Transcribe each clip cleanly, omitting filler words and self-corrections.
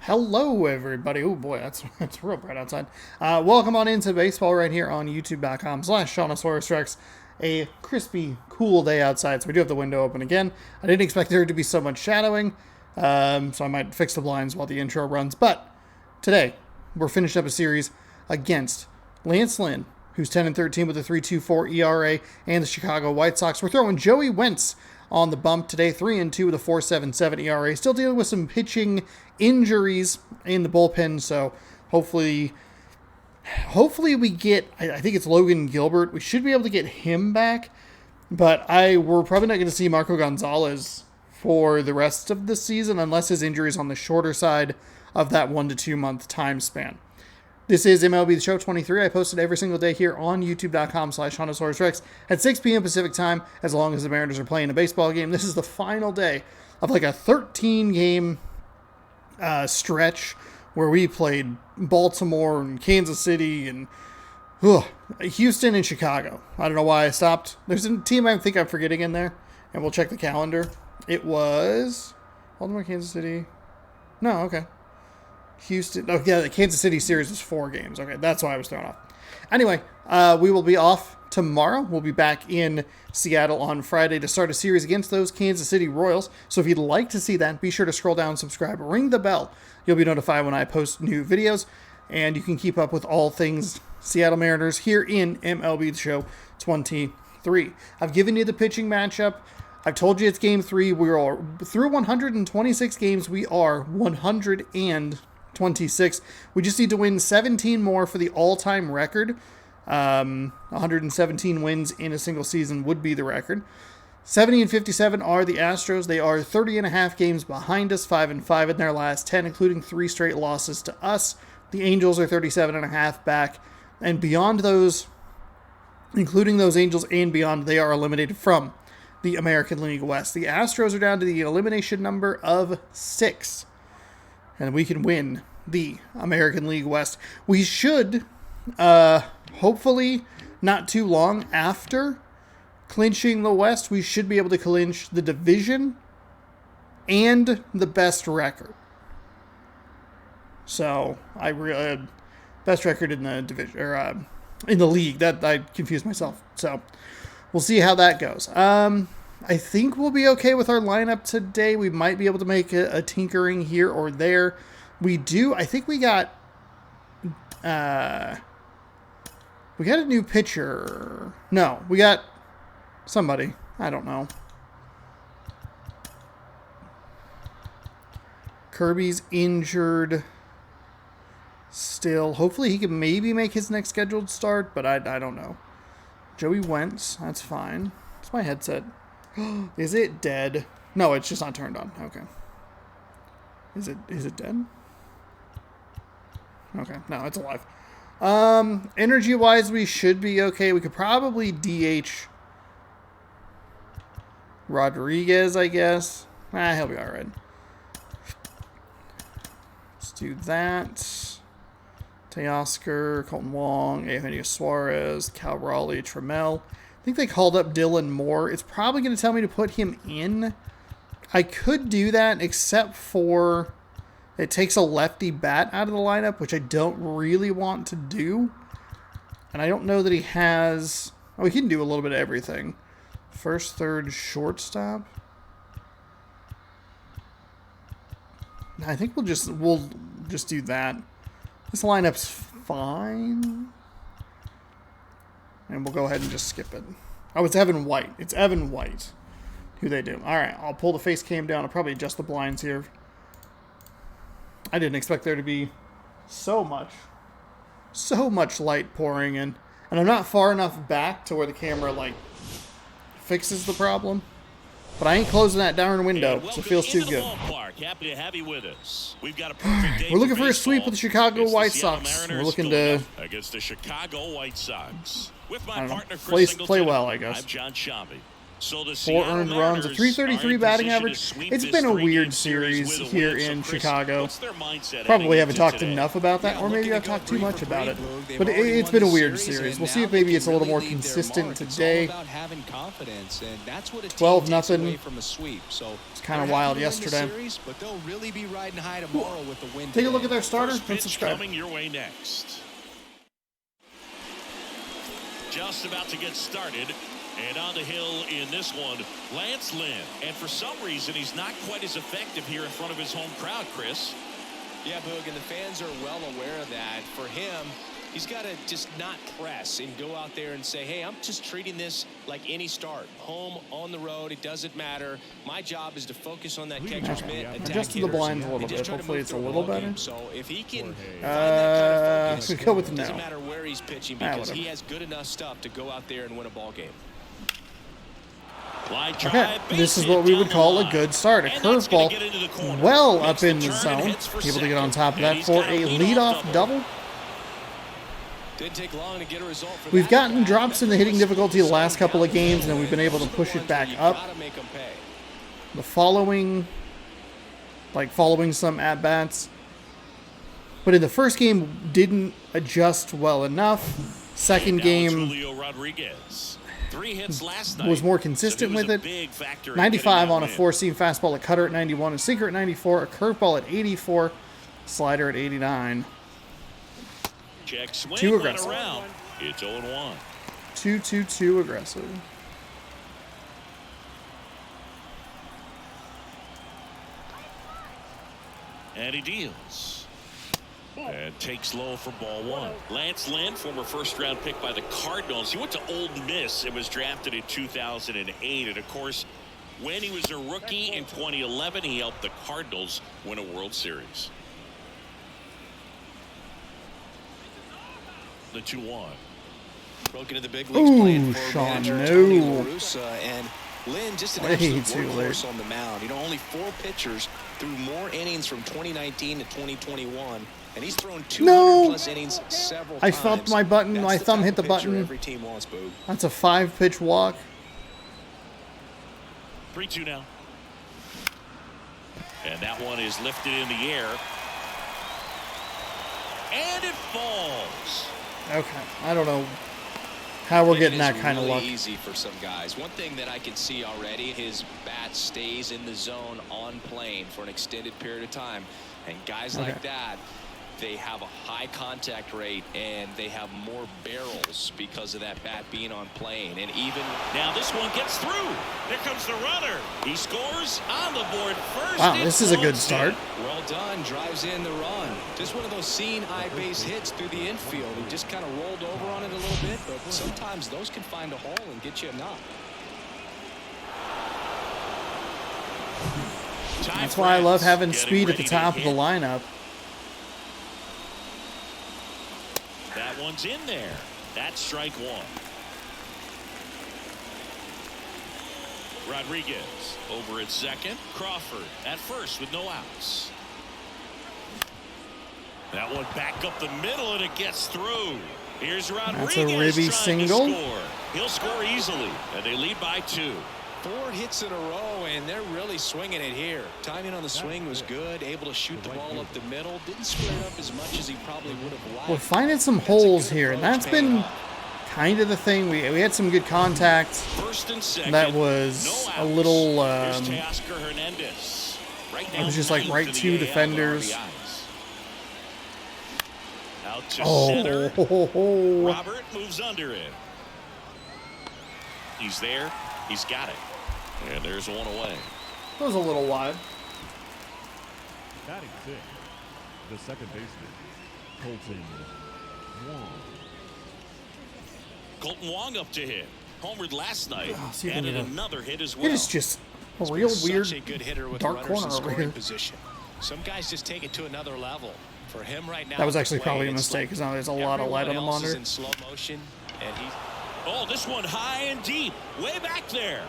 Hello, everybody. Oh boy, that's real bright outside. Welcome on into baseball right here on youtube.com/Shaunosaurus A crispy, cool day outside, so we do have the window open again. I didn't expect there to be so much shadowing, so I might fix the blinds while the intro runs. But today, we're finishing up a series against Lance Lynn, who's 10-13 with a 3.24 ERA, and the Chicago White Sox. We're throwing Joey Wentz on the bump today, 3-2 with a 4.77 ERA. Still dealing with some pitching injuries in the bullpen, so hopefully we get, I think it's Logan Gilbert. We should be able to get him back, but we're probably not going to see Marco Gonzalez for the rest of the season unless his injury is on the shorter side of that 1 to 2 month time span. This is MLB The Show 23. I post it every single day here on youtube.com/Shaunosaurus at 6 p.m. Pacific time, as long as the Mariners are playing a baseball game. This is the final day of like a 13-game stretch where we played Baltimore and Kansas City and Houston and Chicago. I don't know why I stopped. There's a team I think I'm forgetting in there, and we'll check the calendar. It was Baltimore, Kansas City. No, okay. Houston. Oh, yeah, the Kansas City series was 4 games. Okay, that's why I was thrown off. Anyway, we will be off tomorrow. We'll be back in Seattle on Friday to start a series against those Kansas City Royals. So if you'd like to see that, be sure to scroll down, subscribe, ring the bell. You'll be notified when I post new videos, and you can keep up with all things Seattle Mariners here in MLB The Show 23. I've given you the pitching matchup. I've told you it's game 3. We're through 126 games. We are 126. We just need to win 17 more for the all-time record. 117 wins in a single season would be the record. 70-57 are the Astros. They are 30.5 games behind us, 5-5 in their last 10, including 3 straight losses to us. The Angels are 37.5 back, and beyond those, including those Angels and beyond, they are eliminated from the American League West. The Astros are down to the elimination number of 6, and we can win the American League West. We should, hopefully not too long after clinching the West, we should be able to clinch the division and the best record. So I really best record in the division or in the league. That I confused myself. So we'll see how that goes. I think we'll be okay with our lineup today. We might be able to make a tinkering here or there. We do. I think we got a new pitcher. No, we got somebody. I don't know. Kirby's injured still. Hopefully he can maybe make his next scheduled start, but I don't know. Joey Wentz. That's fine. It's my headset. Is it dead? No, it's just not turned on. Okay. Is it dead? Okay, no, it's alive. Energy-wise, we should be okay. We could probably DH Rodriguez, I guess. He'll be all right. Let's do that. Teoscar, Colton Wong, Eugenio Suarez, Cal Raleigh, Trammell. I think they called up Dylan Moore. It's probably going to tell me to put him in. I could do that, except for it takes a lefty bat out of the lineup, which I don't really want to do. And I don't know that he has... Oh, he can do a little bit of everything. First, third, shortstop. I think we'll just do that. This lineup's fine. And we'll go ahead and just skip it. Oh, it's Evan White. It's Evan White who they do. All right, I'll pull the face cam down. I'll probably adjust the blinds here. I didn't expect there to be so much light pouring in. And I'm not far enough back to where the camera, fixes the problem. But I ain't closing that darn window, so it feels too good. Happy to have you with us. We've got a perfect day. We're looking for a sweep with the Chicago White Sox. We're looking to against the Chicago White Sox. With my partner Chris play well, I guess. I'm John Shambi. So the 4 Seattle earned runs, a Mariners 333 are in batting position to average. sweep It's this been a three-game weird series with a here win. So, in Chris, Chicago. what's their mindset Probably heading haven't into talked today? enough about that, Yeah, or maybe looking I've to go talked too 3 much for about 3, it. Boog. They've But already it's won been a the weird series, series. and We'll see now if maybe they it's a little can more really leave their consistent mark. It's today. all about having confidence, and that's what a team 12 takes nothing. away from a sweep. So It's kind of they're wild happy to win the yesterday. series, but they'll really be riding high tomorrow with the win. Take a look today. at their starter First and pitch subscribe. coming your way next. Just about to get started. And on the hill in this one, Lance Lynn. And for some reason, he's not quite as effective here in front of his home crowd, Chris. Yeah, Boog, and the fans are well aware of that. For him, he's got to just not press and go out there and say, hey, I'm just treating this like any start. Home, on the road, it doesn't matter. My job is to focus on that catcher's mitt, attack Adjusted the hitters, blinds a little and just bit. try to Hopefully move it's a through little ball better. game. So if he can find that kind of focus, Go with it doesn't no. matter where he's pitching Ah, because he whatever. has good enough stuff to go out there and win a ball game. Okay, this is what we would call a good start. A curveball well up in the zone. Able to get on top of that for a leadoff double. Didn't take long to get a result for We've that. gotten drops in the hitting difficulty the last couple of games, and we've been able to push it back up. The following some at-bats. But in the first game, didn't adjust well enough. Second game was more consistent with it. 95 on a four-seam fastball, a cutter at 91, a sinker at 94, a curveball at 84, slider at 89. Too aggressive. It's 0-1. 2-2-2 aggressive. And he deals. And takes low for ball one. Lance Lynn, former first-round pick by the Cardinals. He went to Ole Miss and was drafted in 2008. And, of course, when he was a rookie in 2011, he helped the Cardinals win a World Series. The 2-1. Broke into the big leagues playing for Sean, manager no. Tony La Russa, and Lynn just an Way absolute too workhorse late. on the mound. You know, only 4 pitchers threw more innings from 2019 to 2021, and he's thrown 200-plus innings several I times. felt my button. That's My the thumb type hit the of pitcher button. Every team wants, Boog. That's a 5-pitch walk. 3-2 now. And that one is lifted in the air. And it falls. Okay, I don't know how we're getting It is that kind of really luck. easy for some guys. One thing that I can see already, his bat stays in the zone on plane for an extended period of time. And guys like that, they have a high contact rate and they have more barrels because of that bat being on plane. And even now this one gets through. There comes the runner. He scores on the board first. Wow, this is a good start. well done, drives in the run. Just one of those seeing eye base hits through the infield. He just kind of rolled over on it a little bit, but sometimes those can find a hole and get you a knock. That's why I love having speed at the top of the lineup. That one's in there. That's strike one. Rodriguez over at second. Crawford at first with no outs. That one back up the middle and it gets through. Here's Rodriguez. That's a ribby single. To score. He'll score easily, and they lead by 2. 4 hits in a row, and they're really swinging it here. Timing on the swing was good. Able to shoot the ball up the middle. Didn't square it up as much as he probably would have liked. We're finding some holes here, and that's been kind of the thing. We had some good contact. First and second, that was no a little. Here's Teoscar Hernandez. Right it was just like now, right for the two AL defenders. RBIs. Out to center. Oh, Robert moves under it. He's there. He's got it. And there's one away. that was a little wide. Batting 6, the second baseman, Colton Wong. Colton Wong up to hit. Homered last night. see if I Added can- another hit as well. It is just a real weird Such a good hitter with dark runners corner in over scoring here. position. Some guys just take it to another level. For him right now, That was actually the probably a play, it's mistake like because now there's a lot of light on the everyone else is monitor. in slow motion, and he's Oh, this one high and deep. Way back there.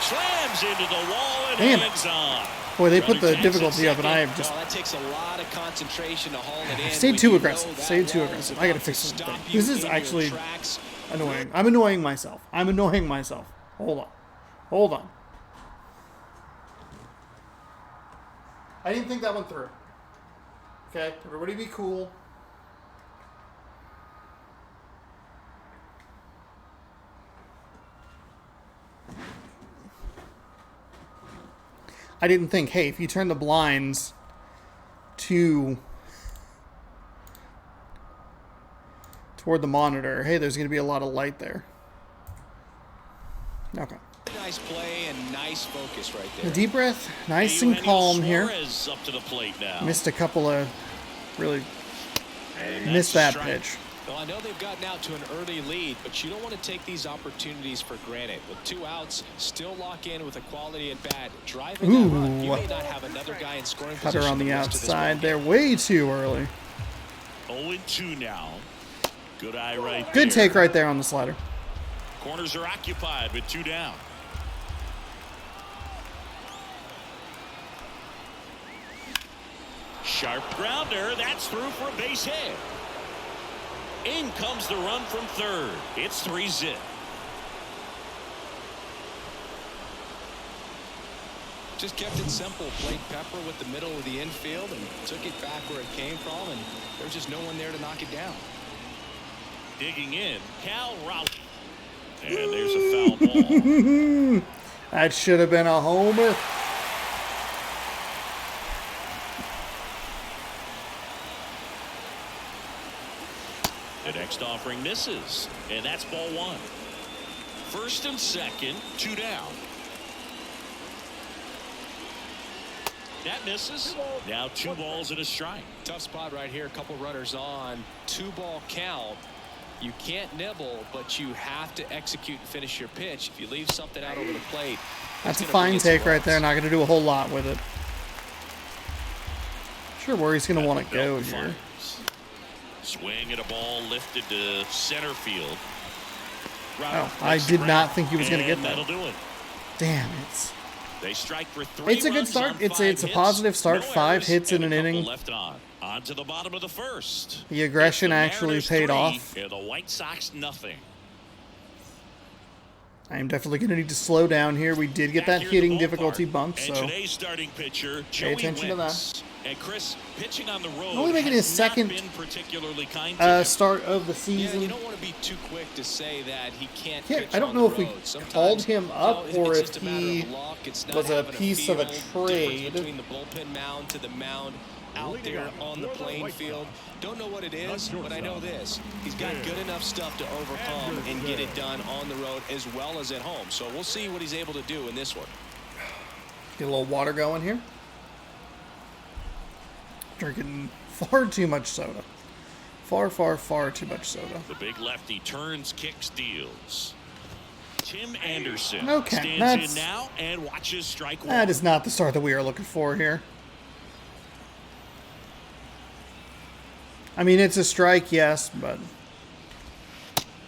Slams into the wall and Damn it. hangs on. Boy, they put Runner the tags difficulty at up, and I have Oh, just that takes a lot of concentration to haul it in. stayed when too you know aggressive. that Stayed too wall aggressive. is I gotta about fix to this stop thing. you This is in your actually tracks. Annoying. I'm annoying myself. I'm annoying myself. Hold on. Hold on. I didn't think that one through. Okay, everybody be cool. I didn't think, hey, if you turn the blinds toward the monitor, hey, there's going to be a lot of light there. Okay. Nice play and nice focus right A there. deep breath, nice and calm here. Up to the plate now. Missed a couple of, really And missed that's that strike. pitch. Well, I know they've gotten out to an early lead, but you don't want to take these opportunities for granted. With 2 outs, still lock in with a quality at bat. Driving that run, you may not have another guy in scoring Cutter position on the the rest of this outside ballgame. there, way too early. 0-2 now. Good eye right Good there. take right there on the slider. Corners are occupied with 2 down. Sharp grounder. That's through for a base hit. In comes the run from third. It's 3-zip. Just kept it simple. Played Pepper with the middle of the infield and took it back where it came from, and there's just no one there to knock it down. Digging in, Cal Raleigh. And there's a foul ball. That should have been a homer. The next offering misses, and that's ball 1. First and second, 2 down. That misses. Now 2 balls and a strike. Tough spot right here. A couple runners on. 2-ball count. You can't nibble, but you have to execute and finish your pitch. If you leave something out over the plate, That's a gonna fine bring in some take right runs. there. Not going to do a whole lot with it. Sure where he's going to want to go Belt here. fires. Swing at a ball lifted to center field. Oh, I did not think he was going to get And that. that'll do it. Damn it. They strike for 3 It's a good runs start. on It's 5 a hits. positive start. No 5 errors hits in and an a couple inning. Left on to the bottom of the first. The aggression The actually Mariners paid 3, off. and the White Sox nothing. I am definitely going to need to slow down here. We did get that Back here at the hitting ballpark, difficulty bump, and so today's starting pitcher, Joey attention to Wentz. And Chris, pitching on the road Only making his has not second, been particularly kind to him. start of the Yeah, season. you don't want to be too quick to say that he can't Yeah, pitch I don't on know the if we road. Sometimes, called him up you know, or it's if just a matter he of luck. It's not was a having piece of a field, trade. difference between the bullpen mound to the mound out there on the playing field. Don't know what it is, but I know this. He's got good enough stuff to overcome and get it done on the road as well as at home. So we'll see what he's able to do in this one. Get a little water going here. Drinking far too much soda. Far, far, far too much soda. The big lefty turns, kicks, deals. Tim Anderson Okay, stands that's- in now and watches strike 1. That is not the start that we are looking for here. I mean, it's a strike, yes, but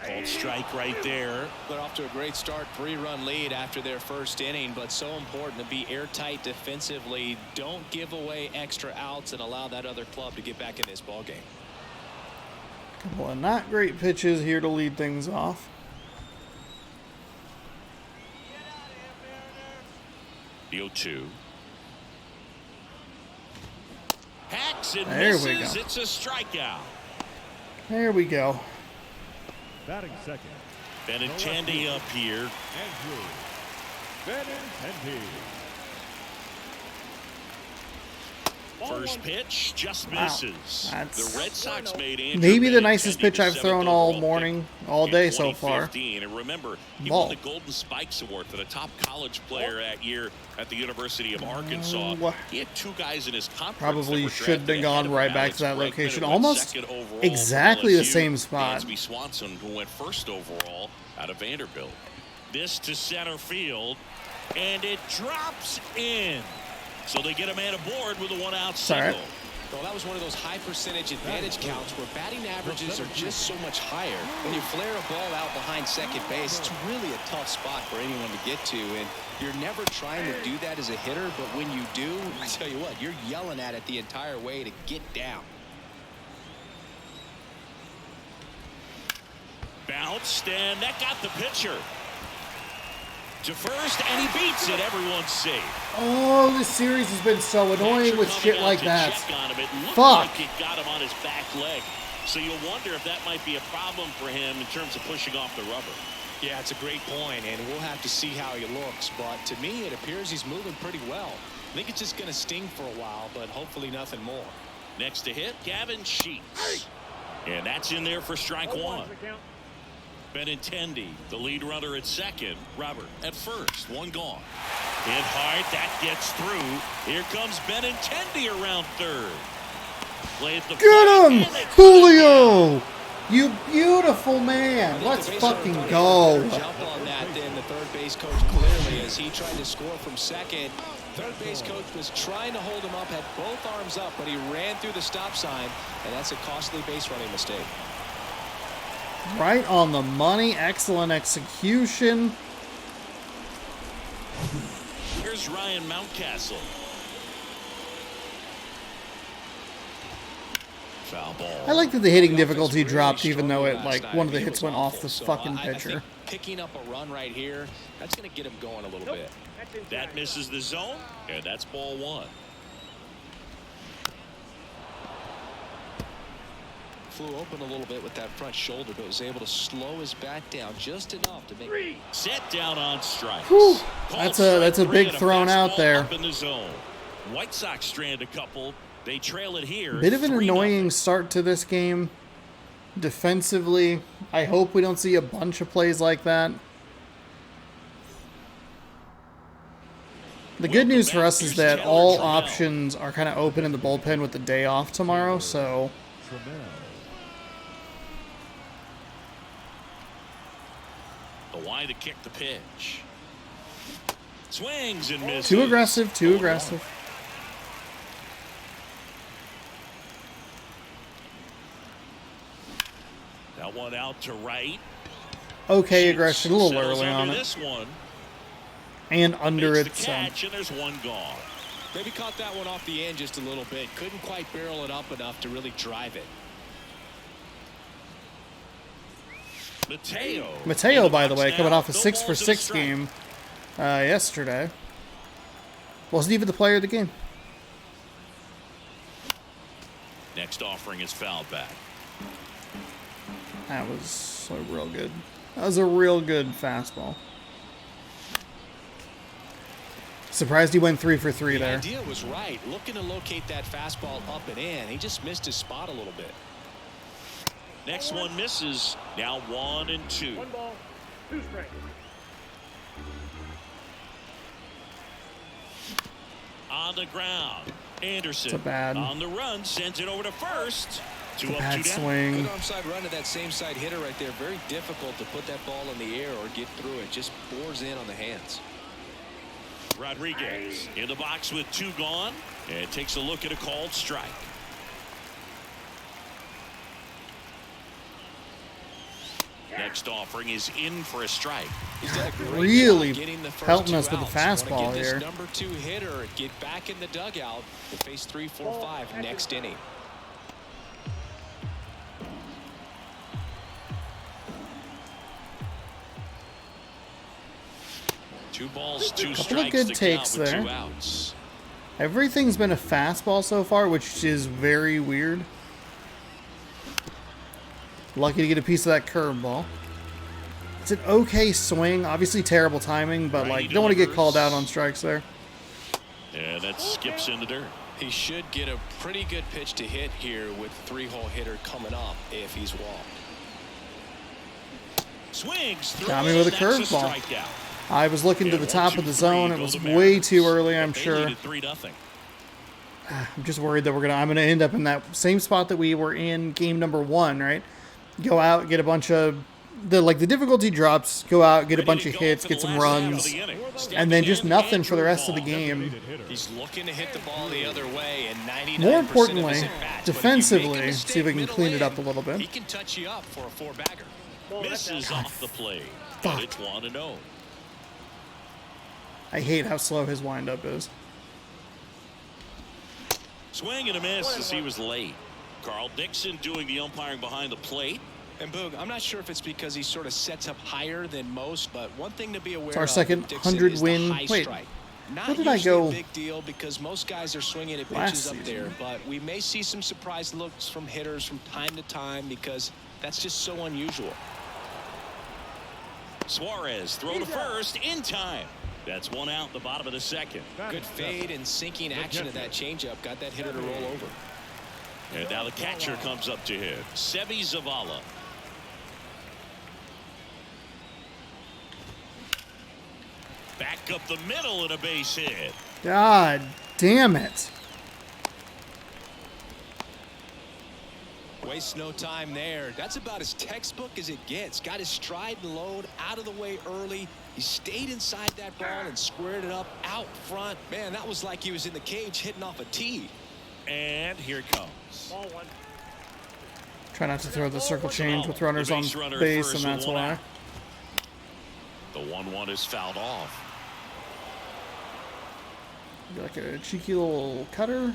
Called strike right there. They're off to a great start, 3-run lead after their first inning, but so important to be airtight defensively. Don't give away extra outs and allow that other club to get back in this ballgame. a couple of not great pitches here to lead things off. The 0-2. Hacks and There we misses. go. It's a strikeout. There we go. Batting second, Benintendi up here. Andrew Benintendi. First pitch just Wow. misses. That's The Red Sox made Andrew maybe the Benintendi nicest pitch the I've thrown 7th all overall morning, pick all in day so far. 2015. And remember, he Ball. won the Golden Spikes Award for the top college player that year at the University of Arkansas. Oh. He had 2 guys in his conference Probably that were shouldn't drafted have gone ahead of right him. back Alex to that Bregman, location. who went Almost second overall exactly from the LSU. same spot. Dansby Swanson, who went first overall out of Vanderbilt. This to center field, and it drops in. So they get a man aboard with a 1-out Sorry. single. Well, that was one of those high percentage advantage counts where batting averages are just so much higher. When you flare a ball out behind second base, it's really a tough spot for anyone to get to, and you're never trying to do that as a hitter, but when you do, I tell you what, you're yelling at it the entire way to get down. Bounced, and that got the pitcher to first, and he beats it. Everyone's safe. Oh, this series has been so annoying with Catcher shit coming out like to that. check on him. It looked Fuck. like it got him on his back leg. So you'll wonder if that might be a problem for him in terms of pushing off the rubber. Yeah, it's a great point, and we'll have to see how he looks. But to me, it appears he's moving pretty well. I think it's just going to sting for a while, but hopefully nothing more. Next to hit, Gavin Sheets. And that's in there for strike one. Benintendi, the lead runner at second. Robert at first. One gone. Hit hard. That gets through. Here comes Benintendi around third. Get him, Julio! You beautiful man. Let's fucking go. Jump on that then, the third base coach clearly, as he tried to score from second. Third base coach was trying to hold him up, had both arms up, but he ran through the stop sign, and that's a costly base running mistake. Right on the money. Excellent execution. Here's Ryan Mountcastle. Foul ball. I like that the hitting difficulty dropped, even though it one of the hits went off the fucking pitcher. Picking up a run right here, that's going to get him going a little bit. That misses the zone, and that's ball one. Flew open a little bit with that front shoulder, but was able to slow his bat down just enough to make. Set down on strikes. Whew. That's a big thrown out there. Up in the zone. White Sox strand a couple. They trail it here. Bit of an annoying start to this game. Defensively, I hope we don't see a bunch of plays like that. The good news for us is that all options are kind of open in the bullpen with the day off tomorrow, so... The wide to kick the pitch. Swings and misses. Too aggressive, too aggressive. That one out to right. Okay, aggression, a little early on it. This one. And under it, The so... catch, and there's one gone. Maybe caught that one off the end just a little bit. Couldn't quite barrel it up enough to really drive it. Mateo, by the way, coming off a 6-for-6 game yesterday. Wasn't even the player of the game. Next offering is fouled back. That was a real good. That was a real good fastball. Surprised he went 3 for 3 there. The idea was right. Looking to locate that fastball up and in. He just missed his spot a little bit. Next one misses. Now 1 and 2. 1 ball, 2 strikes. On the ground. Anderson It's a bad. on the run, sends it over to first. It's a 2 up, bad 2 down. swing. Good onside run to that same side hitter right there. Very difficult to put that ball in the air or get through it. Just bores in on the hands. Rodriguez in the box with 2 gone, and takes a look at a called strike. Next offering is in for a strike. He's done a great Really job getting the first pelting 2 us with the outs. fastball Wanna get here. this number 2 hitter get back in the dugout to face 3, 4, 5 next inning. Two balls, 2 Couple strikes. of good to takes count with there. 2 outs. Everything's been a fastball so far, which is very weird. Lucky to get a piece of that curveball. It's an okay swing. Obviously terrible timing, but like you don't want to get called out on strikes there. And that skips in the dirt. He should get a pretty good pitch to hit here with the 3-hole hitter coming up if he's walked. Swings through. Got me with a That's curveball. strikeout. I was looking to And the top 1, of the 2, 3 zone. It go was the way Mariners. too early, I'm They sure. lead at 3-0. I'm just worried that I'm gonna end up in that same spot that we were in game number 1, right? Go out, get a bunch of the difficulty drops, go out, get a bunch of hits, get some runs, and then just nothing for the rest of the game. He's looking to hit the ball the other way, and 99% More of his importantly, at-bats. But if you make a defensively, mistake see if we can middle clean it in, up a little bit. He can touch you up for a 4-bagger. Misses off the plate. Fuck. But it's 1-0. I hate how slow his windup is. Swing and a miss as he was late. Carl Dixon doing the umpiring behind the plate. And Boog, I'm not sure if it's because he sort of sets up higher than most, but one thing to be aware It's our of second with Dixon 100 is the win. high Wait, strike. Not where did I usually go? a big deal because most guys are swinging at Last pitches up there, season. but we may see some surprise looks from hitters from time to time because that's just so unusual. Suarez throw to first in time. That's one out in the bottom of the second. Good fade and sinking action of that changeup got that hitter to roll over. And now the catcher comes up to hit. Sevi Zavala. Back up the middle and a base hit. God damn it. Waste no time there. That's about as textbook as it gets. Got his stride and load out of the way early. He stayed inside that ball and squared it up out front. Man, that was like he was in the cage hitting off a tee. And here it comes. Try not to throw the circle change with runners The on base runner at base, first and with that's one why. out. The 1-1 is fouled off. Like a cheeky little cutter.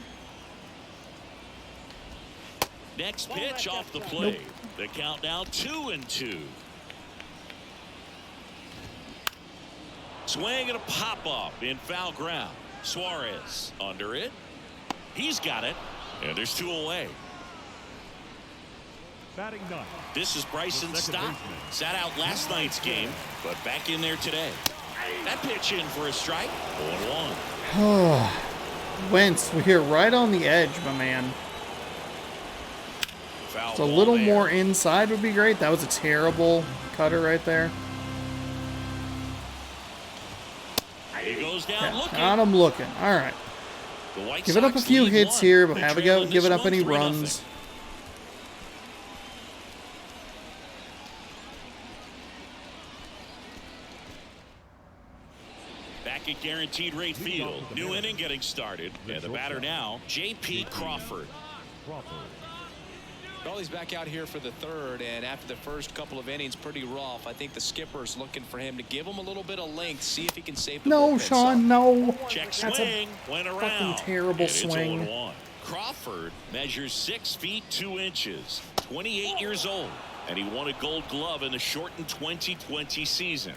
Next pitch off the plate. The count now 2-2. Swing and a pop-up in foul ground. Suarez under it. He's got it. And there's 2 away. Batting ninth. This is Bryson The second Stott. baseman. Sat out last night's game, but back in there today. That pitch in for a strike. 0-1. Wentz, we're right on the edge, my man. Foul It's a ball little there. more inside would be great. That was a terrible cutter right there. He goes down Yeah, looking. got him looking. All right. The White Giving up a Sox few lead hits 1. here, but They have a trail go. in Giving this up one, any 3-0. runs. Back at Guaranteed Rate Field. New inning getting started. And the batter now, J.P. Crawford. Crawford. Well, he's back out here for the third, and after the first couple of innings, pretty rough. I think the skipper's looking for him to give him a little bit of length, see if he can save the No, bullpen Sean, some. no. Check That's a swing. Went around. terrible And it's swing. 0-1. Crawford measures 6 feet 2 inches. 28 years old. And he won a Gold Glove in the shortened 2020 season.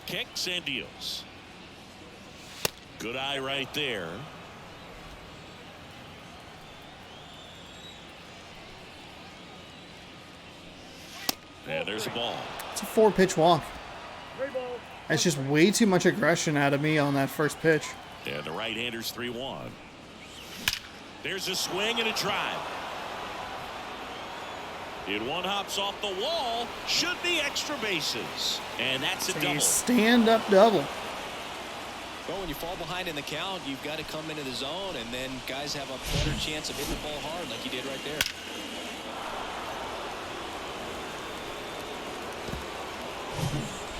Kicks and deals. Good eye right there. And there's a ball. It's a 4-pitch walk. That's just way too much aggression out of me on that first pitch. And the right-hander's 3-1. There's a swing and a drive. It one hops off the wall. Should be extra bases. And that's a A double. stand-up double. Well, when you fall behind in the count, you've got to come into the zone, and then guys have a better chance of hitting the ball hard like you did right there.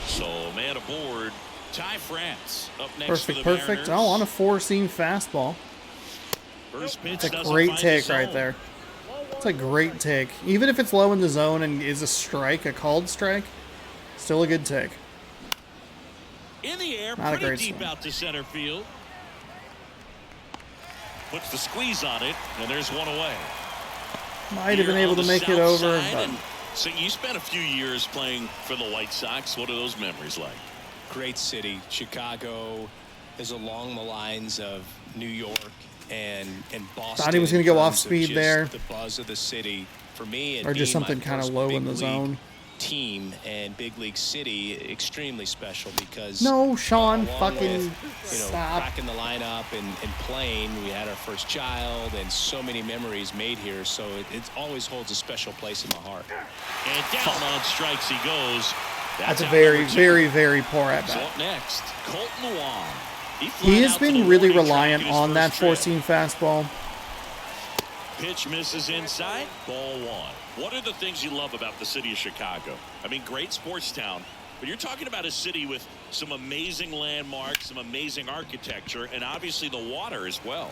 So man aboard. Ty France up next for Perfect, the perfect. Mariners. Oh, on a 4-seam fastball. First pitch It's a doesn't great find the take right zone. there. It's a great take. Even if it's low in the zone and is a strike, a called strike, still a good take. In the air, Not a pretty great deep swing. out to center field. Puts the squeeze on it, and there's one away. Might have been Here able on to the make it south over, side, but and so you spent a few years playing for the White Sox. What are those memories like? Great city. Chicago is along the lines of New York and Boston. Thought he was in gonna go terms off of speed just there. The buzz of the city. For me, and or just being my something kind of first low big in the league zone. team and big league city, extremely special because No, Sean, along fucking with, stop. cracking the lineup and playing, we had our first child and so many memories made here, so it always holds a special place in my heart. And down on strikes he goes. That's a out very, number 2. very, very poor at So bat. up next, Colton Wong. He flied has out to been the really warning track reliant in his on that first trip. 4-seam fastball. Pitch misses inside. Ball 1. What are the things you love about the city of Chicago? I mean, great sports town, but you're talking about a city with some amazing landmarks, some amazing architecture, and obviously the water as well.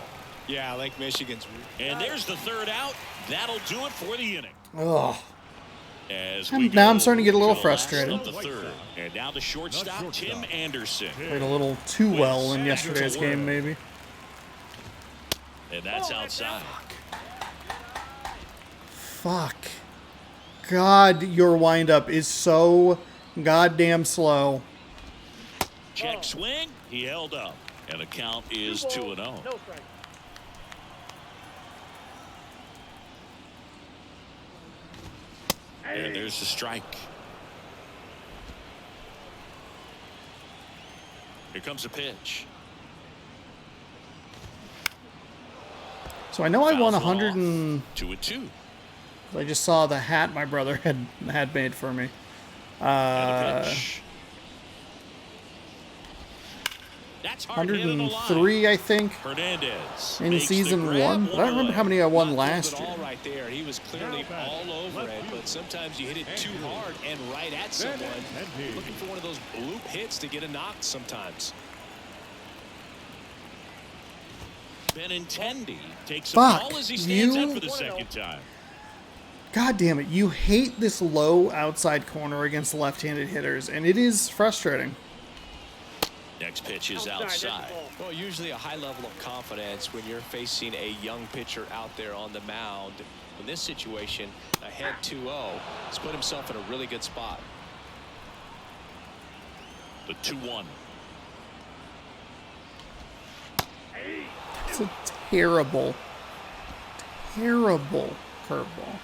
Yeah, Lake Michigan's. And there's the third out. That'll do it for the inning. Ugh. As I'm- we now I'm go starting to get a little the last frustrated. of the third. And now the shortstop, Tim Anderson. Played a little too well in yesterday's game, maybe. And that's outside. Fuck. God, your windup is so goddamn slow. Check swing. He held up. And the count is 2-0. No strike. And there's the strike. Here comes a pitch. So I know I won Fouls 100 off. and 2-2. I just saw the hat my brother had made for me. And a pitch. That's hard hit on the line. 103, I think, Hernandez in makes the season grab, 1. But I don't remember away. how many I won Not last doing it year. all right there. He was clearly all over it, but sometimes you hit it too hard and right at someone. You're looking for one of those bloop hits to get a knock sometimes. Benintendi takes a Fuck, ball as he stands you- up for the second time. God damn it, you hate this low outside corner against left-handed hitters, and it is frustrating. Next pitch is Outside, that's outside. the ball. Well, usually a high level of confidence when you're facing a young pitcher out there on the mound. In this situation, ahead 2-0, he's put himself in a really good spot. The 2-1. It's a terrible, terrible curveball.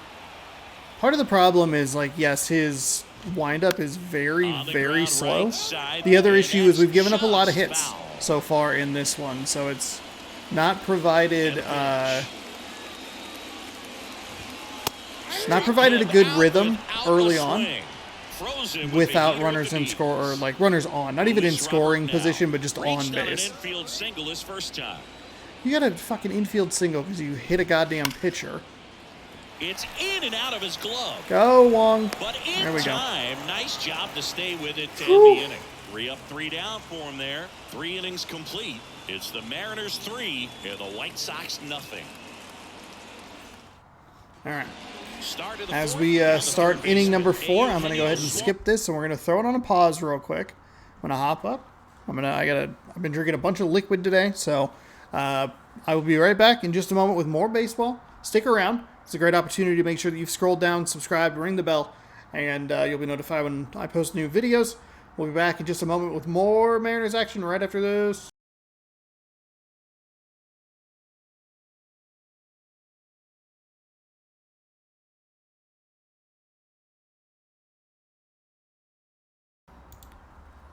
Part of the problem is, like, yes, his windup is very, On the very ground, slow. right side, The other and issue is that's we've given up a lot of just hits foul. so far in this one, so it's not provided a good rhythm early on without runners in score, or like runners on, not even in scoring position, but just on base. Infield single his first time. You got a fucking infield single because you hit a goddamn pitcher. It's in and out of his glove. Go, Wong. But There in we go. time, nice job to stay with it to Whew. end the inning. 3 up, 3 down for him there. 3 innings complete. It's the Mariners 3 and the White Sox nothing. All right. Start of the As fourth, we on the start third inning baseman, number 4, I'm going to go ahead and Eugenio skip this, and we're going to throw it on a pause real quick. I'm going to hop up. I've been drinking a bunch of liquid today, so I will be right back in just a moment with more baseball. Stick around. It's a great opportunity to make sure that you've scrolled down, subscribed, ring the bell, and you'll be notified when I post new videos. We'll be back in just a moment with more Mariners action right after this.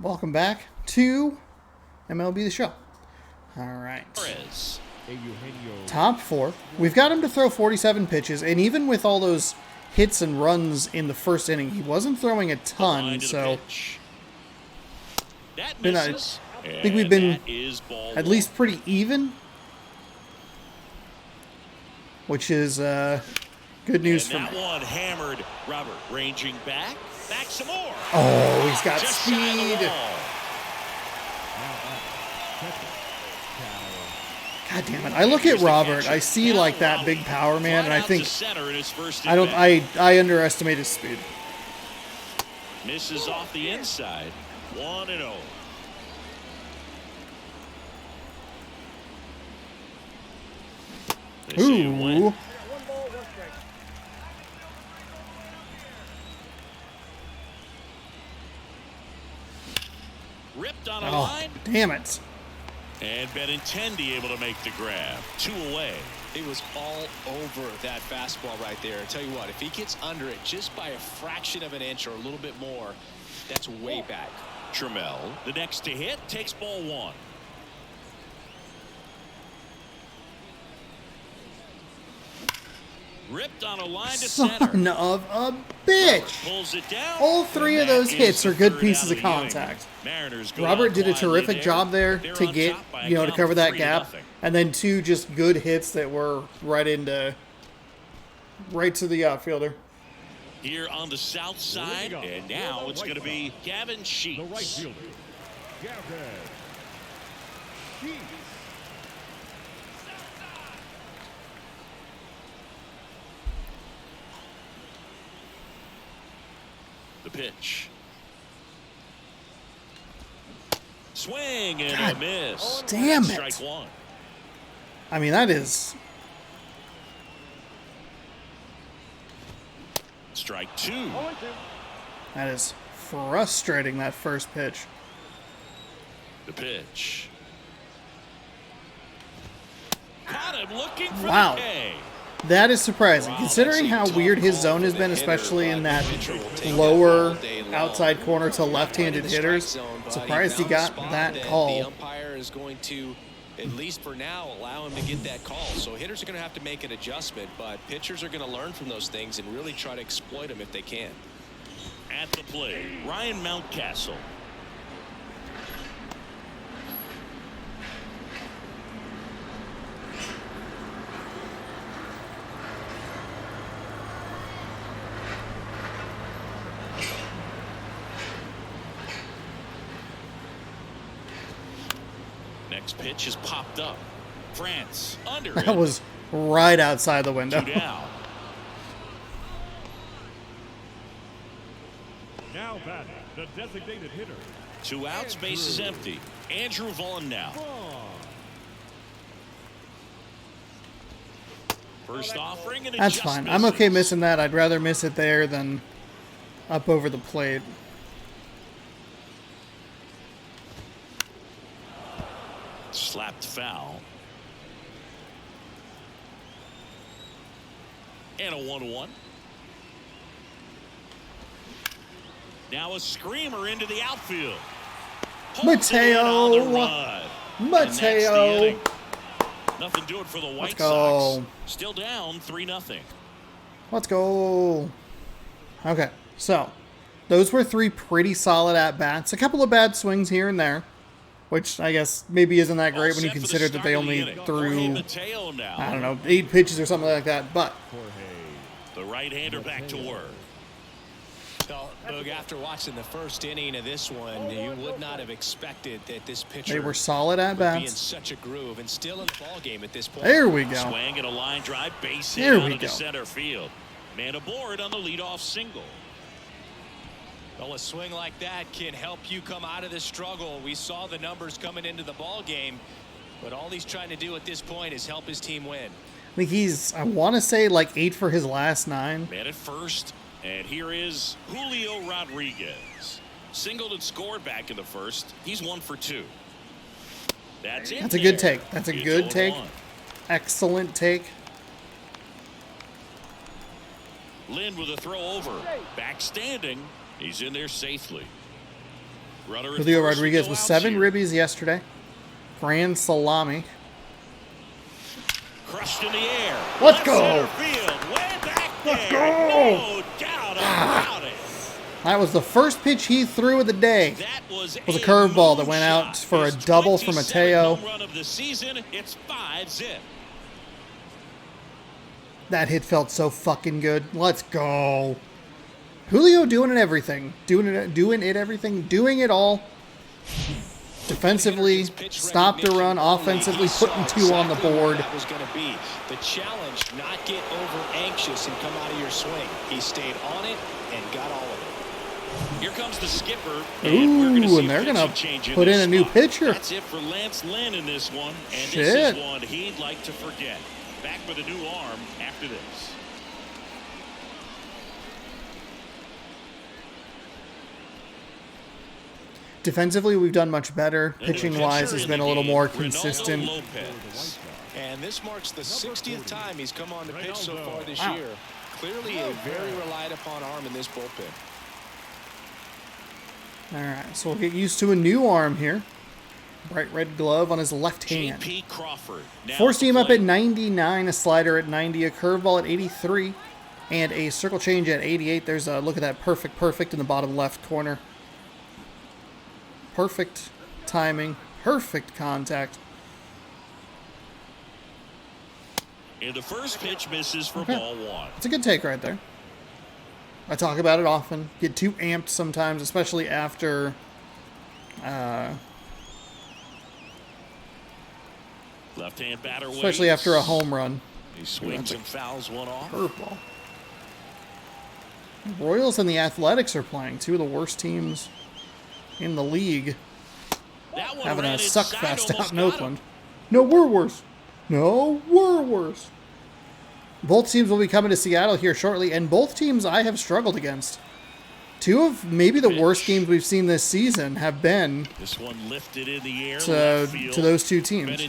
Welcome back to MLB The Show. All right. Torres. A Eugenio. Top 4. We've got him to throw 47 pitches, and even with all those hits and runs in the first inning, he wasn't throwing a Line ton, to the so pitch. That Been a- misses. I think we've been And that is ball at one. least pretty even, which is good news And for that me. one hammered. Robert ranging back some more. Oh, he's got Just shy of the speed. wall. Now up. Catcher. Cal. God damn it. I look at Robert, I see like that big power man, and I think I underestimate his speed. Misses off the inside. 1-0. They say you win. Ooh. 1 ball, 1 strike. Ripped on a Oh, line. damn it. And Benintendi able to make the grab. 2 away. He was all over that fastball right there. I tell you what, if he gets under it just by a fraction of an inch or a little bit more, that's way back. Trammell, the next to hit, takes ball 1. Ripped on a line to Son center. of a bitch. Pulls it down. All 3 of And that those hits is are the good third pieces out of the inning. contact. Mariners go Robert out did a quietly terrific job there They're to on get, top by a to count cover of that 3-0. gap. And then 2 just good hits that were right to the outfielder. Here on the south side, and now it's going to be Gavin Sheets. The right fielder. Gavin. Sheets. The pitch. Swing and God a miss. damn it. Strike 1. I mean, that is... Strike two. That is frustrating, that first pitch. The pitch. Caught him looking for Wow. the K. That is surprising, considering how weird his zone has been, especially in that lower outside corner to left-handed hitters. Surprised he got that The call. umpire is going to, at least for now, allow him to get that call. So hitters are going to have to make an adjustment, but pitchers are going to learn from those things and really try to exploit them if they can. At the plate, Ryan Mountcastle. Next pitch is popped up. France under That it. was right outside the window. Two down. Now batting, the designated hitter. 2 outs, base is empty. Andrew Vaughn now. First offering and That's it just fine. I'm okay misses. missing that. I'd rather miss it there than up over the plate. Slapped foul. And a 1-1. Now a screamer into the outfield. Holds it in on the Mateo. run. And that's the Mateo. inning. Nothing doing for the White go. Sox. Still down 3-0. Let's go. Okay, so those were 3 pretty solid at-bats. A couple of bad swings here and there, which I guess maybe isn't that great when you consider that they only threw, Mateo now. I don't know, 8 pitches or something like that. But The right-hander back to work. Well, Boog, after watching the first inning of this one, you would not have expected that this pitcher they were solid would be in at-bats. such a groove and still in the ball game at this point. There we go. Swing and a line drive, base hit There out we into go. center field. Man aboard on the leadoff single. Well, a swing like that can help you come out of the struggle. We saw the numbers coming into the ball game, but all he's trying to do at this point is help his team win. I think he's, I want to say, like 8 for his last 9. Man at first, and here is Julio Rodriguez. Singled and scored back in the first. He's 1 for 2. That's it. That's a good take. That's a It's good take. 0-1. Excellent take. Lynn with a throw over. Back standing. He's in there safely. Runner at Julio first, Rodriguez no with outs 7 here. ribbies yesterday. Grand salami. Crushed in the air. Let's Left go. Center field. Way back Let's there. go. No doubt about it. That was the first pitch he threw of the day. That was a curveball that went out moonshot. for a His double for 27th Mateo. home run of the season. It's 5-zip. That hit felt so fucking good. Let's go. Julio doing it everything. Doing it all. Defensively, stopped a run. Offensively, putting 2 on the board. That was going to be the challenge. Not get over anxious and come out of your swing. He stayed on it and got all of it. Here comes the skipper. Ooh, and they're gonna put in a new pitcher. That's it for Lance Lynn in this one. And Shit. this is one he'd like to forget. Back with a new arm after this. Defensively, we've done much better. Pitching-wise, has been a little more Ronaldo consistent. Lopez. And this marks the 60th time he's come on the pitch so far this Wow. year. Clearly a very relied upon arm in this bullpen. All right, so we'll get used to a new arm here. Bright red glove on his left hand. J.P. Crawford. Now Four seam up plate. at 99, a slider at 90, a curveball at 83, and a circle change at 88. There's a look at that perfect in the bottom left corner. Perfect timing, perfect contact. And the first pitch misses for Okay. ball 1. It's a good take right there. I talk about it often. Get too amped sometimes, especially after Left-hand batter waits. especially after a home run. He swings and fouls one off. Curveball. Royals and the Athletics are playing, 2 of the worst teams in the league. That one Having ran a suck inside, fest almost out in got him. Oakland. No, we're worse. No, we're worse. Both teams will be coming to Seattle here shortly, and both teams I have struggled against. Two of maybe the worst games we've seen this season have been this one lifted in the air to those two teams.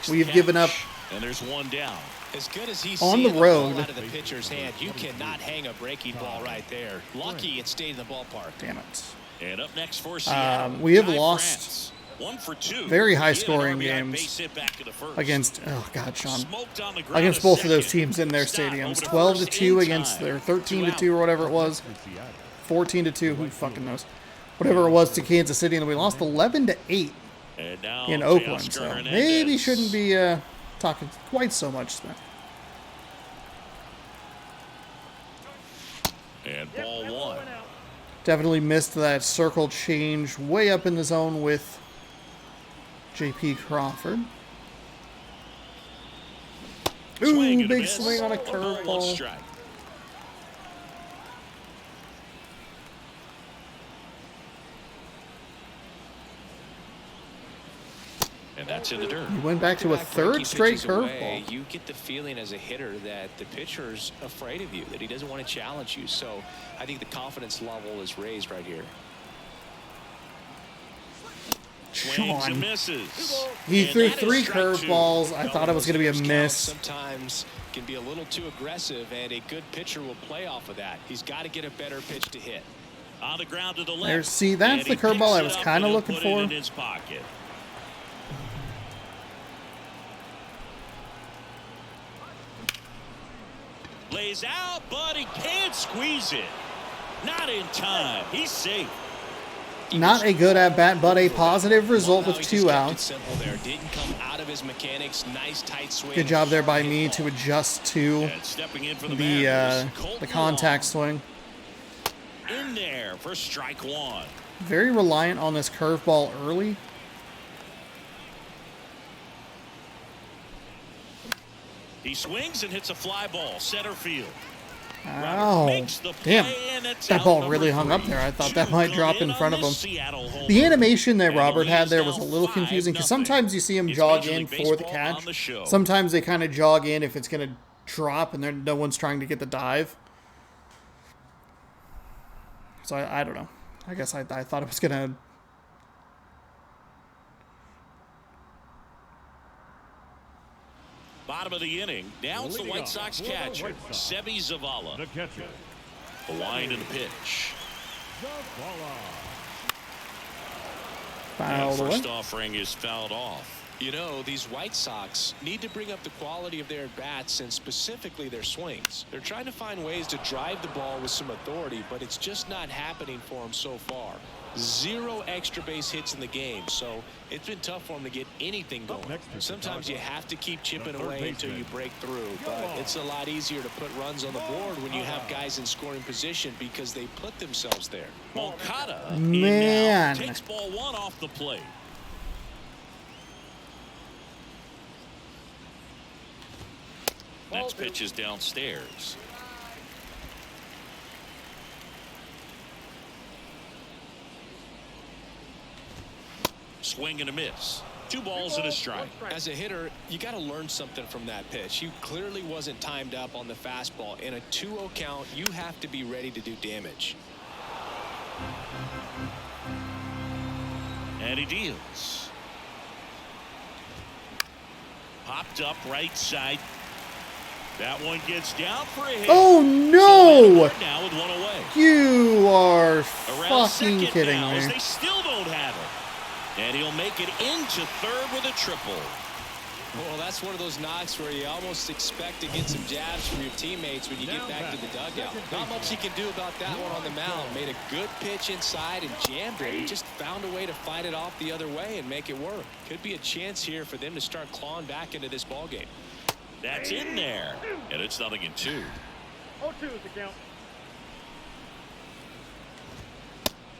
We've given up and there's one down. As good as he's on the road. Out of the pitcher's hand, you cannot hang a breaking ball right there. Lucky it stayed in the ballpark. Damn it. And up next for Seattle, we have lost 1 for 2. very high-scoring games against, oh God, Sean, against both of those teams in their stadiums. 12-2 against their 13-2 or whatever it was. 14-2, who fucking knows? Whatever it was to Kansas City, and we lost 11-8 in Oakland. So maybe shouldn't be talking quite so much there. And ball 1. Definitely missed that circle change way up in the zone with J.P. Crawford. Ooh, big swing on a curveball. And that's in the dirt. He went back to a third straight curveball. You get the feeling as a hitter that the pitcher's afraid of you, that he doesn't want to challenge you. So I think the confidence level is raised right here. Sean, he threw 3 curveballs. I thought it was going to be a miss. Sometimes can be a little too aggressive, and a good pitcher will play off of that. He's got to get a better pitch to hit. On the ground to the left. There, see, that's the curveball I was kind of looking for. In his pocket. Lays out, but he can't squeeze it. Not in time. He's safe. Not a good at bat, but a positive result with 2 outs. Good job there by me to adjust to the contact swing. In there for strike 1. Very reliant on this curveball early. He swings and hits a fly ball, center field. Ow. Damn. That ball really hung up there. I thought that might drop in front of him. The animation that Robert had there was a little confusing because sometimes you see him jog in for the catch. Sometimes they kind of jog in if it's going to drop and no one's trying to get the dive. So I don't know. I guess I thought it was going to... Bottom of the inning. Now it's the White Sox catcher, Seby Zavala. The catcher. The wind and the pitch. Fouled away. First offering is fouled off. You know, these White Sox need to bring up the quality of their bats and specifically their swings. They're trying to find ways to drive the ball with some authority, but it's just not happening for them so far. 0 extra base hits in the game, so it's been tough for them to get anything going. Sometimes you have to keep chipping away until you break through, but it's a lot easier to put runs on the board when you have guys in scoring position because they put themselves there. Moncada Man. takes ball 1 off the plate. Next pitch is downstairs. Swing and a miss. 2 balls and a strike. As a hitter, you got to learn something from that pitch. He clearly wasn't timed up on the fastball. In a 2-0 count, you have to be ready to do damage. And he deals. Popped up right side. That one gets down for a hit. Oh no! Now with 1 away. You are Around fucking second kidding now, as me. they still don't have it. And he'll make it into third with a triple. Well, that's one of those knocks where you almost expect to get some jabs from your teammates when you get back to the dugout. Not much he can do about that one on the mound. Made a good pitch inside and jammed it. He just found a way to fight it off the other way and make it work. Could be a chance here for them to start clawing back into this ball game. That's in there. And it's 0-2. 0-2 is the count.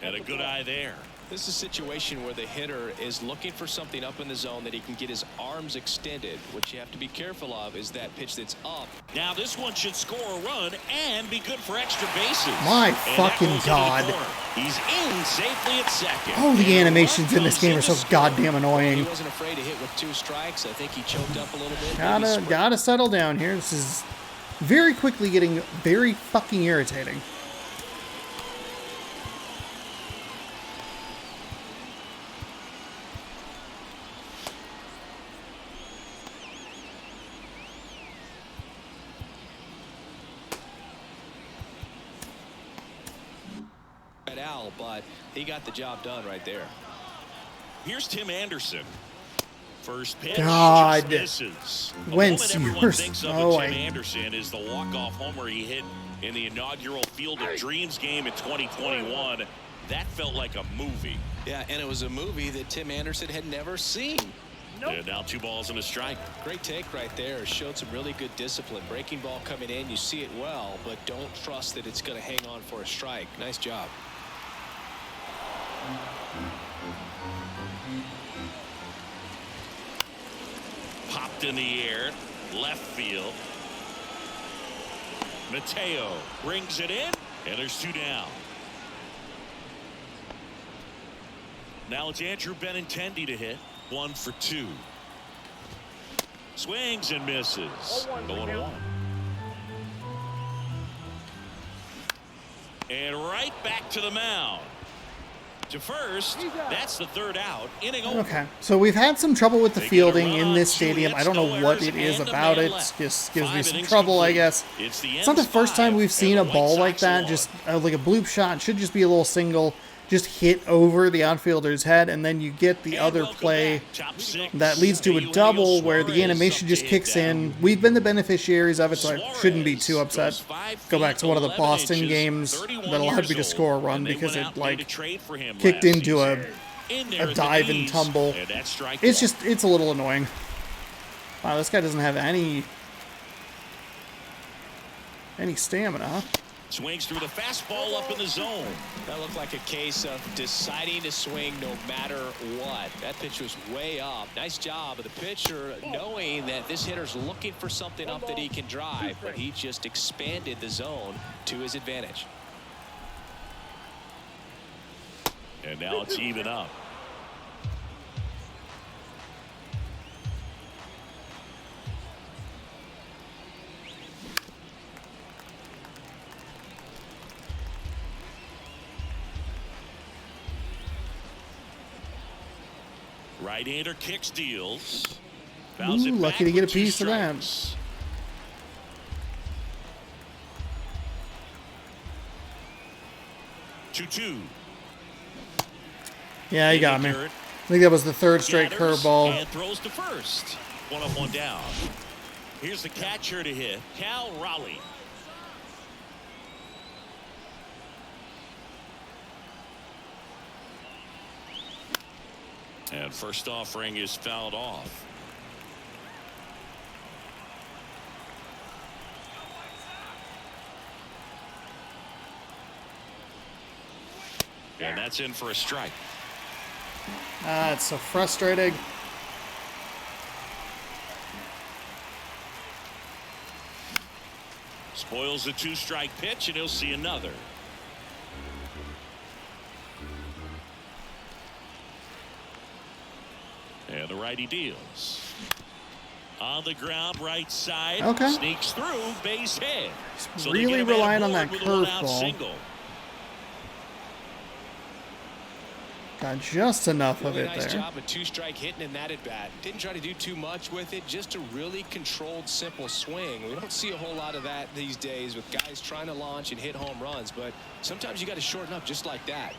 And a good eye there. This is a situation where the hitter is looking for something up in the zone that he can get his arms extended. What you have to be careful of is that pitch that's up. Now this one should score a run and be good for extra bases. My And fucking that goes into the God. corner. He's in safely at second. Oh, the And animations run in this goes game are in so to score. goddamn He annoying. wasn't afraid to hit with 2 strikes. I think he choked up a little bit. Maybe sprint. Gotta settle down here. This is very quickly getting very fucking irritating. Al, but he got the job done right there. Here's Tim Anderson. First pitch God. just misses. The Wentz, moment everyone you're thinks of so Tim Anderson is the walk-off homer he hit in the inaugural Field of Dreams game in 2021. That felt like a movie. Yeah, and it was a movie that Tim Anderson had never seen. And now 2 balls and a strike. Great take right there. Showed some really good discipline. Breaking ball coming in, you see it well, but don't trust that it's going to hang on for a strike. Nice job. Popped in the air, left field. Mateo brings it in, and there's 2 down. Now it's Andrew Benintendi to hit. 1 for 2. Swings and misses. 0-1. And right back to the mound. To first, that's the 3rd out. Inning over. Okay, so we've had some trouble with the They get a fielding run in on this 2 stadium. hits, I don't know no what errors, it is and a about man it. left. Just gives me 5 some innings trouble, I complete. guess. It's the It's not the Ends first time 5, we've seen a and the White ball like Sox that, won. just like a bloop shot. It should just be a little single, just hit over the outfielder's head, and then you get the And other welcome play back. Top 6. that leads to a Eugenio double where the Suarez animation up just to kicks hit down. in. We've been the beneficiaries of it, so I shouldn't be too upset. Goes 5 Go back feet, to one of the 11 Boston inches, games 31 that allowed me to years score a old, run and they because went it out and made a like trade for him kicked last into season. In there a at the dive and knees, tumble. and that's strike It's 1. just, it's a little annoying. Wow, this guy doesn't have any stamina, huh? Swings through the fastball up in the zone. That looked like a case of deciding to swing no matter what. That pitch was way up. Nice job of the pitcher knowing that this hitter's looking for something up that he can drive, but he just expanded the zone to his advantage. And now it's even up. Right-hander kick steals. Fouls Ooh, it back lucky to get with a 2 piece of that. strikes. Two. Yeah, he got me. Dirt. I think that was the 3rd straight Gathers curveball. and throws to first. 1 up, 1 down. Here's the catcher to hit, Cal Raleigh. And first offering is fouled off. And that's in for a strike. Ah, it's so frustrating. Spoils the 2-strike pitch, and he'll see another. And the righty deals. On the ground, right side. Okay. Sneaks through, base hit. So they Really get a man relying on aboard that with a one-out curveball. single. Got just enough of Really it nice there. job of 2-strike hitting in that at bat. Didn't try to do too much with it. Just a really controlled, simple swing. We don't see a whole lot of that these days with guys trying to launch and hit home runs. But sometimes you got to shorten up just like that.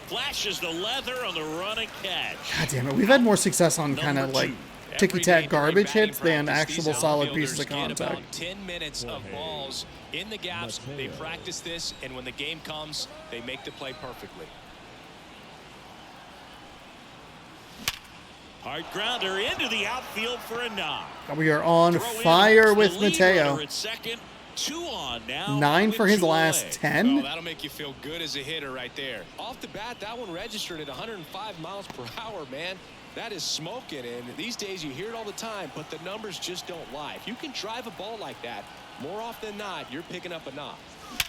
Flashes the leather on the run and catch. God damn it. We've had more success on kind of Number like 2. ticky-tack Every day during garbage batting hits than practice, actual these solid outfielders pieces of get contact. about 10 minutes of balls in the gaps. They practice this, and when the game comes, they make the play perfectly. Hard grounder into the outfield for a knock. We are on Throw in fire the with lead Mateo. runner at second 2 on now. 9 for with his 2 last away. 10. Well, that'll make you feel good as a hitter right there. Off the bat, that one registered at 105 miles per hour, man. That is smoking, and these days you hear it all the time, but the numbers just don't lie. If you can drive a ball like that, more often than not, you're picking up a knock.